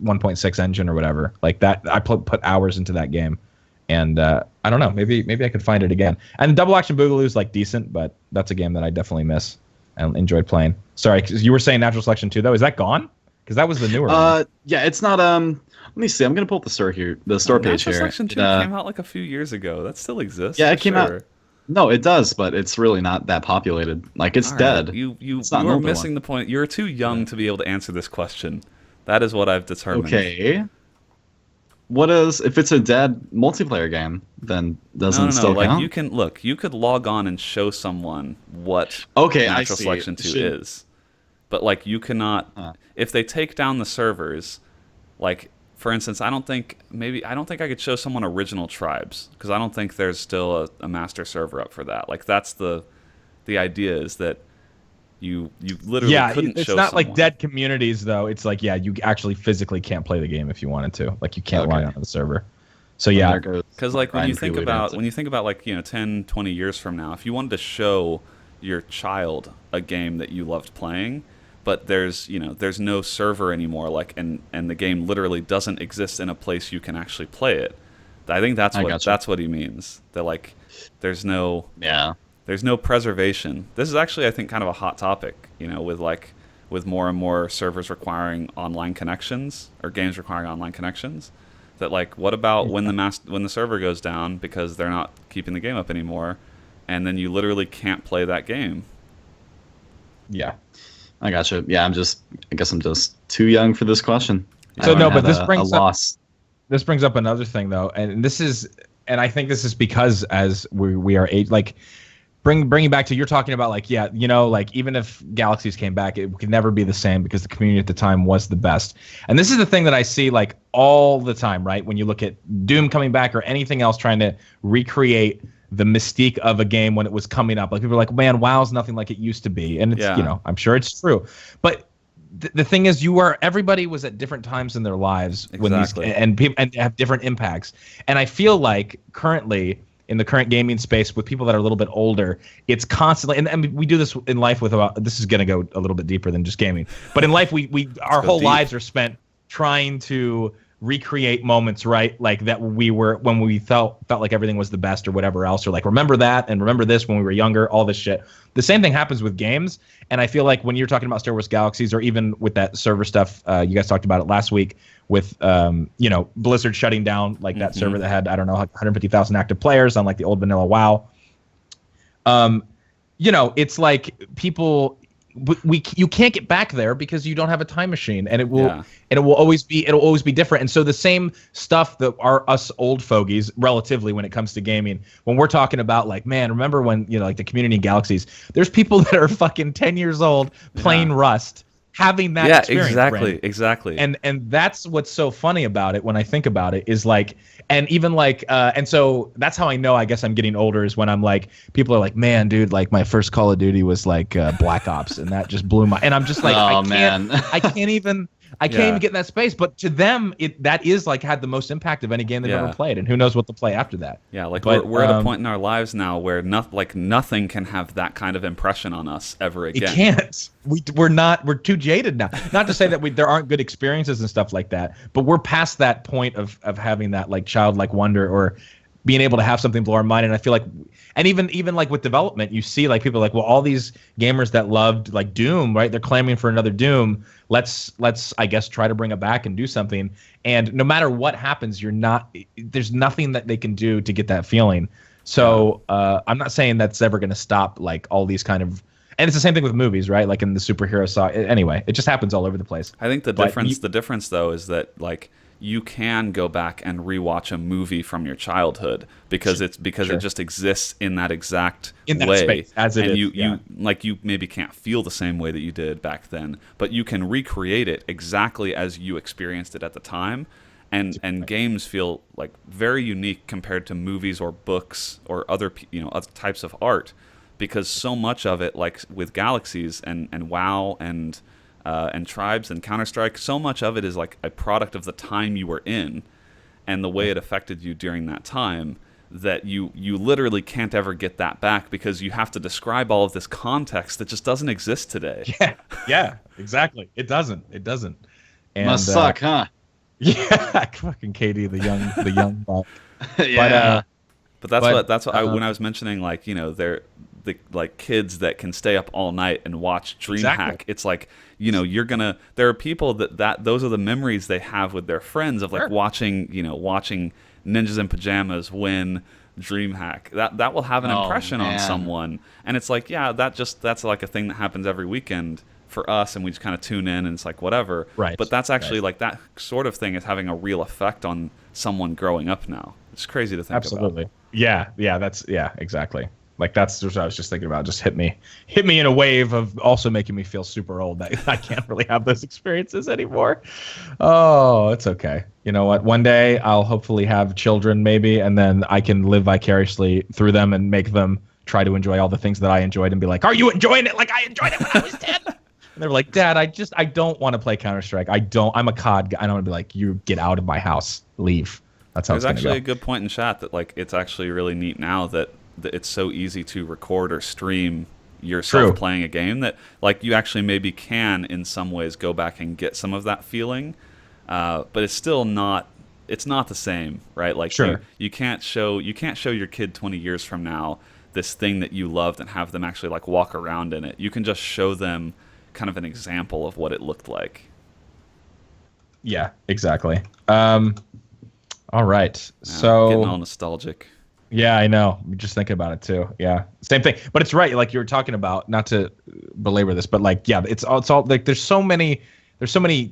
A: 1.6 engine or whatever. Like that, I put hours into that game. And I don't know, maybe I could find it again. And Double Action Boogaloo is like decent, but that's a game that I definitely miss and enjoyed playing. Sorry, 'cause you were saying Natural Selection 2 though. Is that gone? Because that was the newer one.
C: Yeah, it's not. Let me see. I'm gonna pull up the store here, the store page here.
B: Natural Selection 2 came out like a few years ago. That still exists.
C: Yeah, it came out. No, it does, but it's really not that populated. Like it's dead.
B: You are missing the point. You're too young to be able to answer this question. That is what I've determined.
C: Okay. What is, if it's a dead multiplayer game, then doesn't still count?
B: Like you could log on and show someone what Natural Selection 2 is. But like you cannot, if they take down the servers, like for instance, I don't think I could show someone Original Tribes, because I don't think there's still a master server up for that. Like that's the idea, is that you literally couldn't show.
A: It's not like dead communities though. It's like you actually physically can't play the game if you wanted to. Like you can't log onto the server. So
B: because like when you think about like 10, 20 years from now, if you wanted to show your child a game that you loved playing, but there's no server anymore, like and the game literally doesn't exist in a place you can actually play it. I think that's what he means. That like there's no preservation. This is actually, I think, kind of a hot topic, with with more and more servers requiring online connections or games requiring online connections. That like, what about when the server goes down because they're not keeping the game up anymore, and then you literally can't play that game?
A: Yeah,
C: I gotcha. Yeah, I guess I'm just too young for this question.
A: So no, but
C: this
A: brings up another thing though, and I think this is because as we are age, like bringing back to, you're talking about like, yeah, you know, like even if Galaxies came back, it could never be the same because the community at the time was the best. And this is the thing that I see like all the time, right? When you look at Doom coming back or anything else trying to recreate the mystique of a game when it was coming up, like people are like, man, WoW's nothing like it used to be. And it's, you know, I'm sure it's true. But the thing is, everybody was at different times in their lives when people and have different impacts. And I feel like currently, in the current gaming space with people that are a little bit older, it's constantly, and we do this in life with this is going to go a little bit deeper than just gaming, but in life, our whole lives are spent trying to recreate moments, right? Like that when we felt like everything was the best or whatever else, or like remember that and remember this when we were younger, all this shit. The same thing happens with games. And I feel like when you're talking about Star Wars Galaxies, or even with that server stuff, you guys talked about it last week with, you know, Blizzard shutting down like that server that had, I don't know, like 150,000 active players on like the old vanilla WoW. You know, it's like people, you can't get back there because you don't have a time machine, and it will always be different. And so the same stuff that are us old fogies relatively when it comes to gaming, when we're talking about like, man, remember when, you know, like the community in Galaxies, there's people that are fucking 10 years old playing Rust, having that experience.
B: Exactly.
A: And that's what's so funny about it when I think about it is like, and even like, and so that's how I know, I guess I'm getting older, is when I'm like, people are like, man, dude, like my first Call of Duty was like Black Ops, and that just blew my, and I'm just like, I can't even get in that space. But to them, that is like had the most impact of any game they've ever played, and who knows what they'll play after that.
B: Yeah, like we're at a point in our lives now where nothing can have that kind of impression on us ever again.
A: It can't. We're too jaded now. Not to say that there aren't good experiences and stuff like that, but we're past that point of having that like childlike wonder or being able to have something blow our mind. And I feel like, and even like with development, you see like people are like, well, all these gamers that loved like Doom, right? They're clamoring for another Doom. Let's I guess try to bring it back and do something. And no matter what happens, there's nothing that they can do to get that feeling. So I'm not saying that's ever going to stop like all these kind of, and it's the same thing with movies, right? Like in the superhero side. Anyway, it just happens all over the place.
B: I think the difference though is that like you can go back and rewatch a movie from your childhood because it just exists in that exact way,
A: space, as it is.
B: You maybe can't feel the same way that you did back then, but you can recreate it exactly as you experienced it at the time. And games feel like very unique compared to movies or books or other types of art, because so much of it, like with Galaxies and WoW and Tribes and Counter-Strike, so much of it is like a product of the time you were in and the way it affected you during that time, that you literally can't ever get that back because you have to describe all of this context that just doesn't exist today.
A: Yeah, exactly. It doesn't. And,
C: must suck, huh?
A: Yeah, fucking KD, the young buck.
C: Yeah.
B: But that's what when I was mentioning, like, you know, they're the like kids that can stay up all night and watch DreamHack. It's like, you know, there are people that those are the memories they have with their friends of like watching Ninjas in Pajamas win DreamHack. That will have an impression on someone. And it's like, yeah, that's like a thing that happens every weekend for us, and we just kind of tune in and it's like whatever.
A: Right.
B: But that's actually like that sort of thing is having a real effect on someone growing up now. It's crazy to think about.
A: Absolutely. Yeah, exactly. Like that's what I was just thinking about. Just hit me in a wave of also making me feel super old that I can't really have those experiences anymore. Oh, it's okay. You know what? One day I'll hopefully have children maybe, and then I can live vicariously through them and make them try to enjoy all the things that I enjoyed and be like, are you enjoying it like I enjoyed it when I was 10? And they're like, Dad, I don't want to play Counter-Strike. I'm a COD guy. I don't want to be like, you get out of my house, leave. That's how it's going to go.
B: There's actually a good point in chat that like it's actually really neat now that it's so easy to record or stream yourself playing a game that like you actually maybe can in some ways go back and get some of that feeling, but it's still not the same, right? Like you can't show your kid 20 years from now this thing that you loved and have them actually like walk around in it. You can just show them kind of an example of what it looked like.
A: Yeah, exactly. All right.
B: Yeah,
A: So
B: getting all nostalgic.
A: yeah, I know. I'm just thinking about it too. Yeah, same thing. But it's right, like you were talking about. Not to belabor this, but like, yeah, it's all like there's so many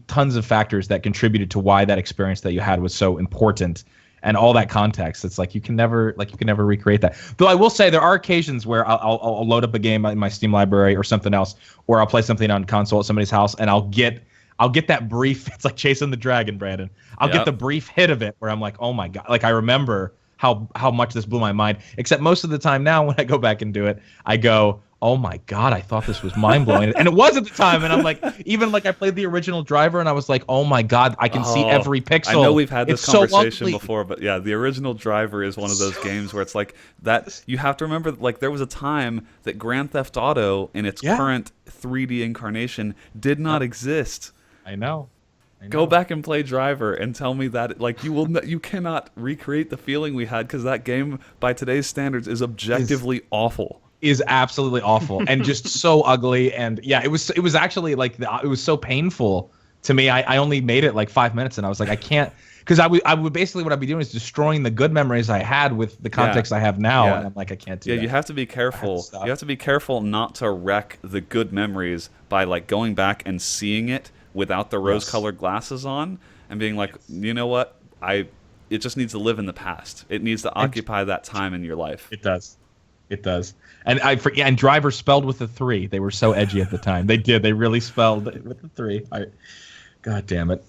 A: tons of factors that contributed to why that experience that you had was so important, and all that context. It's like you can never recreate that. Though I will say there are occasions where I'll load up a game in my Steam library or something else, or I'll play something on console at somebody's house, and I'll get that brief. It's like chasing the dragon, Brandon. I'll get the brief hit of it where I'm like, oh my god, like I remember how much this blew my mind. Except most of the time now when I go back and do it, I go, oh my god, I thought this was mind blowing, and it was at the time. And I'm like, even like I played the original Driver, and I was like, oh my god, I can see every pixel.
B: I know we've had this conversation
A: so
B: before, but yeah, the original Driver is one of those games where it's like that. You have to remember, like there was a time that Grand Theft Auto in its current 3D incarnation did not exist.
A: I know.
B: Go back and play Driver and tell me that like you cannot recreate the feeling we had, because that game by today's standards is objectively awful.
A: Is absolutely awful and just so ugly. And yeah, it was actually like it was so painful to me. I only made it like 5 minutes, and I was like, I can't, because I would basically what I'd be doing is destroying the good memories I had with the context I have now, and I'm like, I can't do that.
B: Yeah, you have to be careful. You have to be careful not to wreck the good memories by like going back and seeing it without the rose-colored glasses on and being like, you know what, it just needs to live in the past. It needs to occupy that time in your life.
A: It does. And and Driver spelled with a 3. They were so edgy at the time. They really spelled it with a 3. God damn it.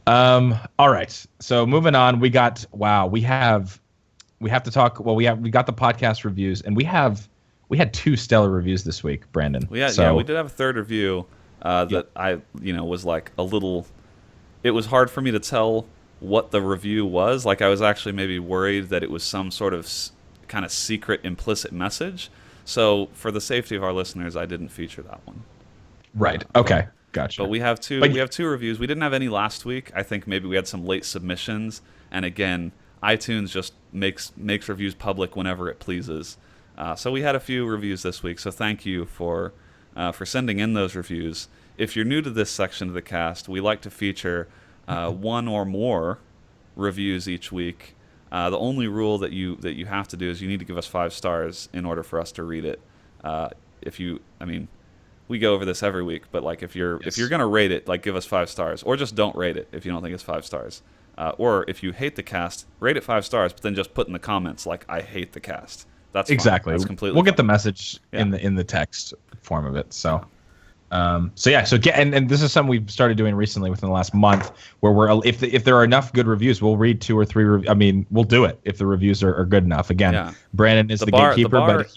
A: All right. So moving on, we have to talk. Well, we got the podcast reviews, and we had 2 stellar reviews this week, Brandon.
B: We did have a third review that I was like a little. It was hard for me to tell what the review was. Like I was actually maybe worried that it was some sort of kind of secret implicit message. So for the safety of our listeners, I didn't feature that one.
A: Right. Okay. Gotcha.
B: But we have two reviews. We didn't have any last week. I think maybe we had some late submissions. And again, iTunes just makes reviews public whenever it pleases. So we had a few reviews this week. So thank you for sending in those reviews. If you're new to this section of the cast, we like to feature one or more reviews each week. The only rule that you have to do is you need to give us 5 stars in order for us to read it. We go over this every week, but like if you're gonna rate it, like give us 5 stars, or just don't rate it if you don't think it's 5 stars. Or if you hate the cast, rate it 5 stars, but then just put in the comments like I hate the cast. That's
A: exactly.
B: Fine. That's completely.
A: We'll get the message in the text form of it. So. And this is something we've started doing recently within the last month, where if there are enough good reviews, we'll read 2 or 3. We'll do it if the reviews are good enough. Again, Brandon is the gatekeeper, but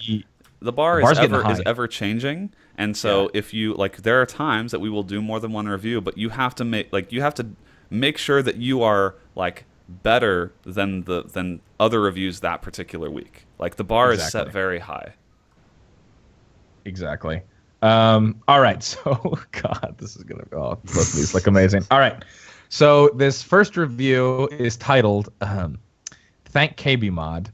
B: the bar is ever changing, and so if you like, there are times that we will do more than one review, but you have to make sure that you are like better than other reviews that particular week. Like the bar is set very high.
A: Exactly. All right, so God, this is gonna both of these look amazing. All right, so this first review is titled "Thank KBMOD,"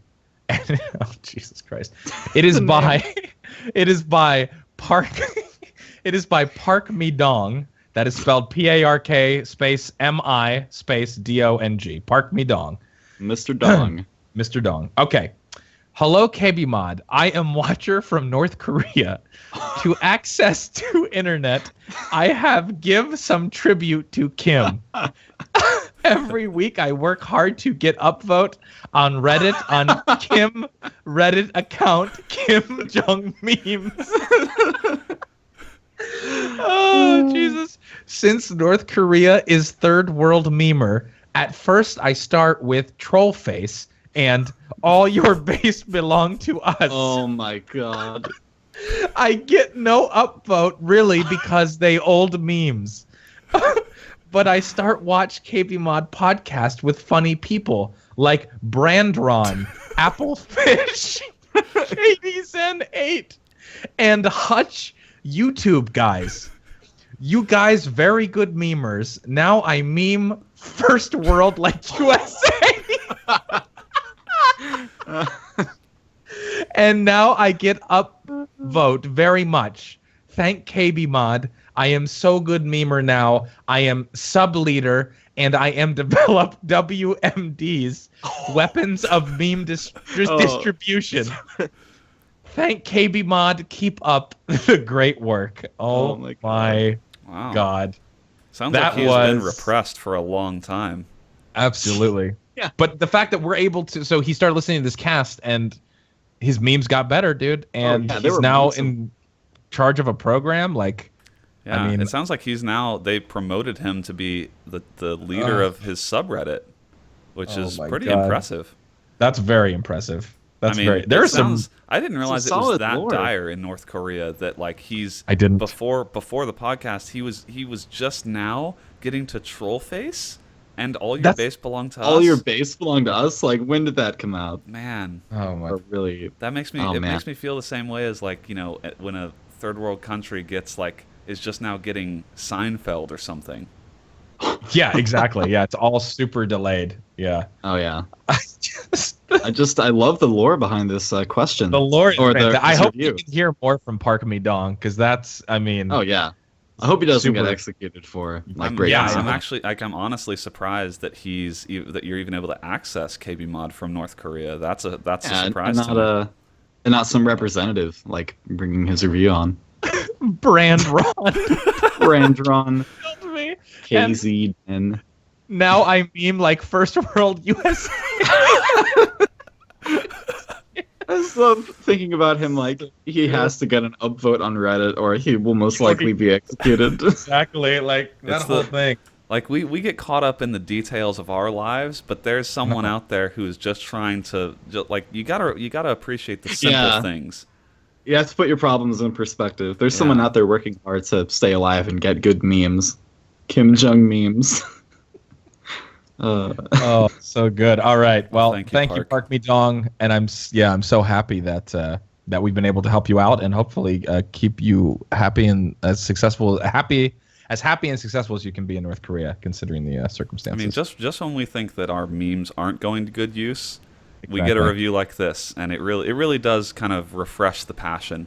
A: and oh Jesus Christ, it is by Park Me Dong. That is spelled PARK space MI space DONG. Park Me Dong.
C: Mr. Dong.
A: Mr. Dong. Okay. Hello, KBMOD. I am watcher from North Korea. To access to internet, I have give some tribute to Kim. Every week I work hard to get upvote on Reddit on Kim Reddit account Kim Jong memes. Oh, Jesus. Since North Korea is third world memer, at first I start with Trollface and all your base belong to us.
C: Oh my God.
A: I get no upvote really because they old memes. But I start watch KBMOD podcast with funny people like Brandron, Applefish, KDZen 8, and Hutch YouTube guys. You guys very good memers. Now I meme first world like USA. And now I get upvote very much. Thank KBMOD. I am so good memer now. I am sub leader, and I am develop WMDs, weapons of meme distribution. Thank KBMOD. Keep up the great work. Oh my
B: wow.
A: God.
B: Sounds like he's been repressed for a long time.
A: Absolutely.
C: Yeah.
A: But the fact that we're able to, so he started listening to this cast and his memes got better, dude. And he's now in charge of a program. Like,
B: yeah,
A: I mean,
B: it sounds like they promoted him to be the leader of his subreddit, which is pretty impressive.
A: That's very impressive. That's
B: I didn't realize it was that dire in North Korea that like before the podcast he was just now getting to troll face and all your base belonged to us.
C: All your base belonged to us? Like, when did that come out?
B: Man.
C: Oh my. Really?
B: That makes me makes me feel the same way as like, you know, when a third world country is just now getting Seinfeld or something.
A: Yeah, exactly. Yeah, it's all super delayed. Yeah.
C: Oh yeah. I love the lore behind this question.
A: The lore. I hope you can hear more from Park Me Dong, because that's. I mean.
C: Oh yeah. I hope he doesn't get executed for like breaking.
B: Yeah, I'm honestly surprised that that you're even able to access KBMOD from North Korea. That's a surprise. And
C: not some representative like bringing his review on.
A: Barndoor.
C: KDZen.
A: Now I meme like first world USA.
C: I just love thinking about him like he has to get an upvote on Reddit or he will most likely be executed.
A: Exactly, like that whole thing.
B: Like we get caught up in the details of our lives, but there's someone out there who is just trying to like you gotta appreciate the simple things.
C: You have to put your problems in perspective. There's someone out there working hard to stay alive and get good memes. Kim Jong memes.
A: Oh, so good. All right. Well, thank you, Park Me Dong, and I'm so happy that we've been able to help you out and hopefully keep you happy and as successful and successful as you can be in North Korea, considering the circumstances.
B: I mean, just when we think that our memes aren't going to good use, we get a review like this, and it really does kind of refresh the passion.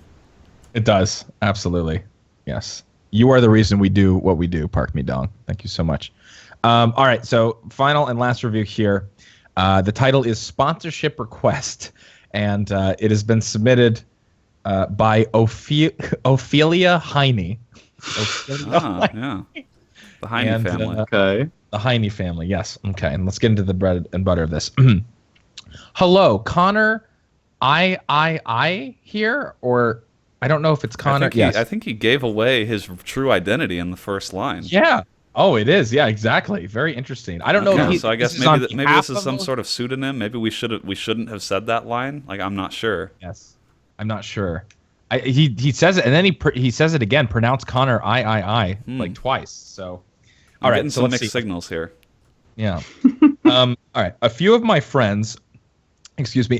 A: It does, absolutely. Yes, you are the reason we do what we do, Park Me Dong. Thank you so much. All right, so final and last review here. The title is Sponsorship Request, and it has been submitted by Ophelia Heine.
B: Yeah. The Heine family.
C: Okay.
A: The Heine family, yes. Okay, and let's get into the bread and butter of this. Hello, Connor I here, or I don't know if it's Connor.
B: I think he gave away his true identity in the first line.
A: Yeah. Oh, it is. Yeah, exactly. Very interesting. I don't know.
B: So I guess maybe this is some sort of pseudonym. Maybe we shouldn't have said that line. Like, I'm not sure.
A: Yes, I'm not sure. He says it, and then he says it again. Pronounce Connor I like twice. So,
B: all right. So some mixed signals here.
A: Yeah. All right. A few of my friends,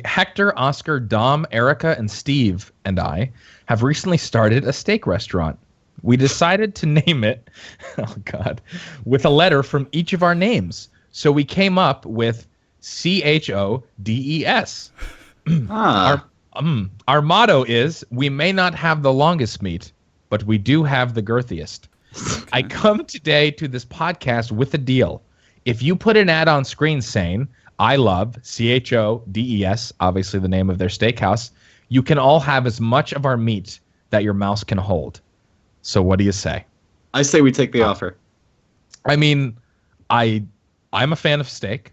A: Hector, Oscar, Dom, Erica, and Steve, and I have recently started a steak restaurant. We decided to name it, oh God, with a letter from each of our names. So we came up with CHODES. Our motto is, we may not have the longest meat, but we do have the girthiest. Okay. I come today to this podcast with a deal. If you put an ad on screen saying, I love CHODES, obviously the name of their steakhouse, you can all have as much of our meat that your mouse can hold. So what do you say?
C: I say we take the offer.
A: I mean, I'm a fan of steak.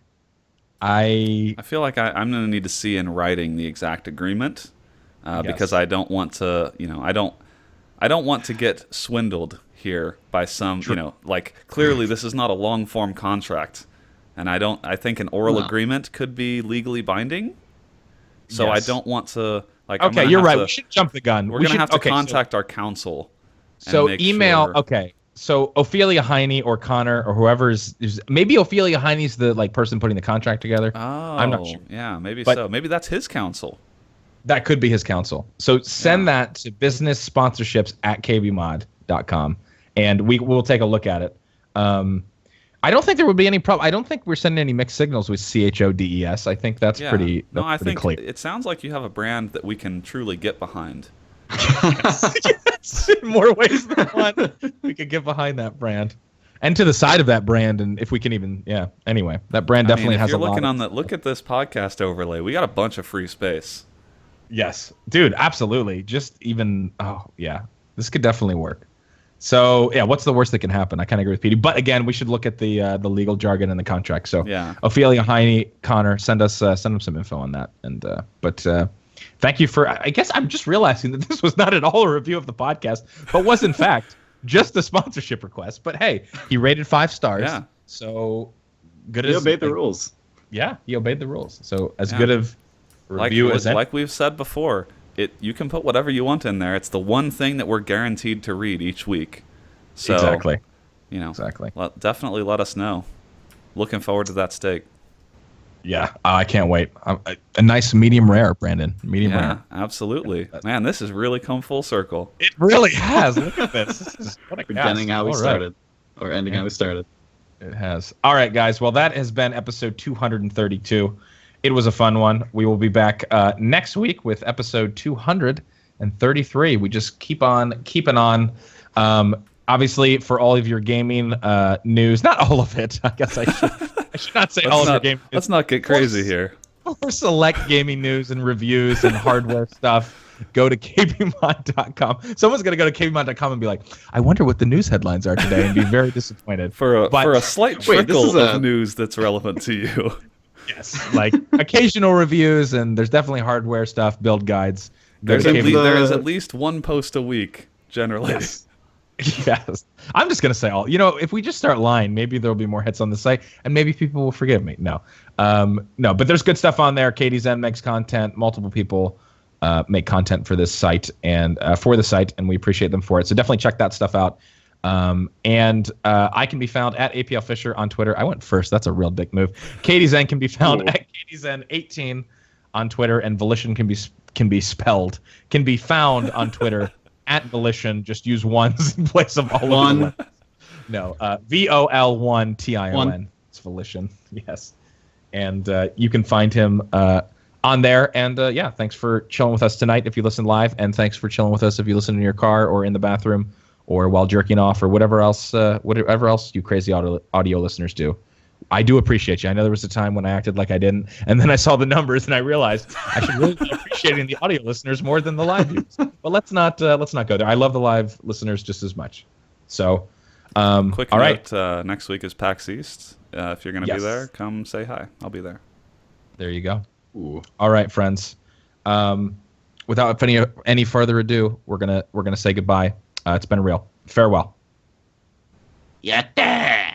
A: I
B: feel like I'm going to need to see in writing the exact agreement because I don't want to, I don't want to get swindled here by some, like clearly this is not a long form contract, and I think an oral agreement could be legally binding. So I don't want to like.
A: Okay, you're right. We should jump the gun.
B: We're going to have to contact our counsel.
A: So email, sure. Okay. So Ophelia Heine or Connor or whoever is maybe Ophelia Heine's the person putting the contract together.
B: Oh, I'm not sure. Yeah, maybe so. Maybe that's his counsel.
A: That could be his counsel. So send that to businesssponsorships@kbmod.com and we'll take a look at it. I don't think there would be any problem. I don't think we're sending any mixed signals with CHODES. I think that's pretty.
B: I think
A: clear.
B: It sounds like you have a brand that we can truly get behind.
A: Yes, in more ways than one. We could get behind that brand. And to the side of that brand, and if we can even, anyway, that brand definitely has a lot.
B: If you're looking look at this podcast overlay. We got a bunch of free space.
A: Yes, dude, absolutely. Just even, this could definitely work. So, what's the worst that can happen? I kind of agree with Petey. But again, we should look at the legal jargon and the contract. So, Ophelia, Heine, Connor, send them some info on that. And thank you for. I guess I'm just realizing that this was not at all a review of the podcast, but was in fact just a sponsorship request. But hey, he rated 5 stars. Yeah. So good.
C: He obeyed the rules.
A: Yeah, he obeyed the rules. So as good of review as
B: like we've said before. You can put whatever you want in there. It's the one thing that we're guaranteed to read each week. So,
A: exactly.
B: Definitely let us know. Looking forward to that steak.
A: Yeah, I can't wait. A nice medium rare, Brandon. Medium rare.
B: Yeah, absolutely. Man, this has really come full circle.
A: It really has. Look at this. This is what a
C: beginning how we started, or ending how we started.
A: It has. All right, guys. Well, that has been episode 232. It was a fun one. We will be back next week with episode 233. We just keep on keeping on. Obviously, for all of your gaming news, not all of it. I guess I should not say all of your gaming news.
B: Let's not get crazy here.
A: For select gaming news and reviews and hardware stuff, go to KBMOD.com. Someone's going to go to KBMOD.com and be like, I wonder what the news headlines are today, and be very disappointed.
B: For a slight trickle of news that's relevant to you.
A: Yes, like occasional reviews, and there's definitely hardware stuff, build guides.
B: There is at least one post a week, generally.
A: Yes. I'm just going to say all. If we just start lying, maybe there'll be more hits on the site, and maybe people will forgive me. No, but there's good stuff on there. KDZen makes content. Multiple people make content for this site and and we appreciate them for it. So definitely check that stuff out. And I can be found at APL Fisher on Twitter. I went first. That's a real dick move. KDZen can be found at KDZen18 on Twitter, and Volition can be found on Twitter at Volition. Just use ones in place of all of the letters. No, VOL1TION. It's Volition. Yes, and you can find him on there. And thanks for chilling with us tonight if you listen live, and thanks for chilling with us if you listen in your car or in the bathroom, or while jerking off, or whatever else you crazy audio listeners do. I do appreciate you. I know there was a time when I acted like I didn't, and then I saw the numbers and I realized I should really be appreciating the audio listeners more than the live viewers. But let's not go there. I love the live listeners just as much. So,
B: quick note, next week is PAX East. If you're going to be there, come say hi. I'll be there.
A: There you go. Ooh. All right, friends. Without any further ado, we're gonna say goodbye. It's been real. Farewell.
D: Yatta!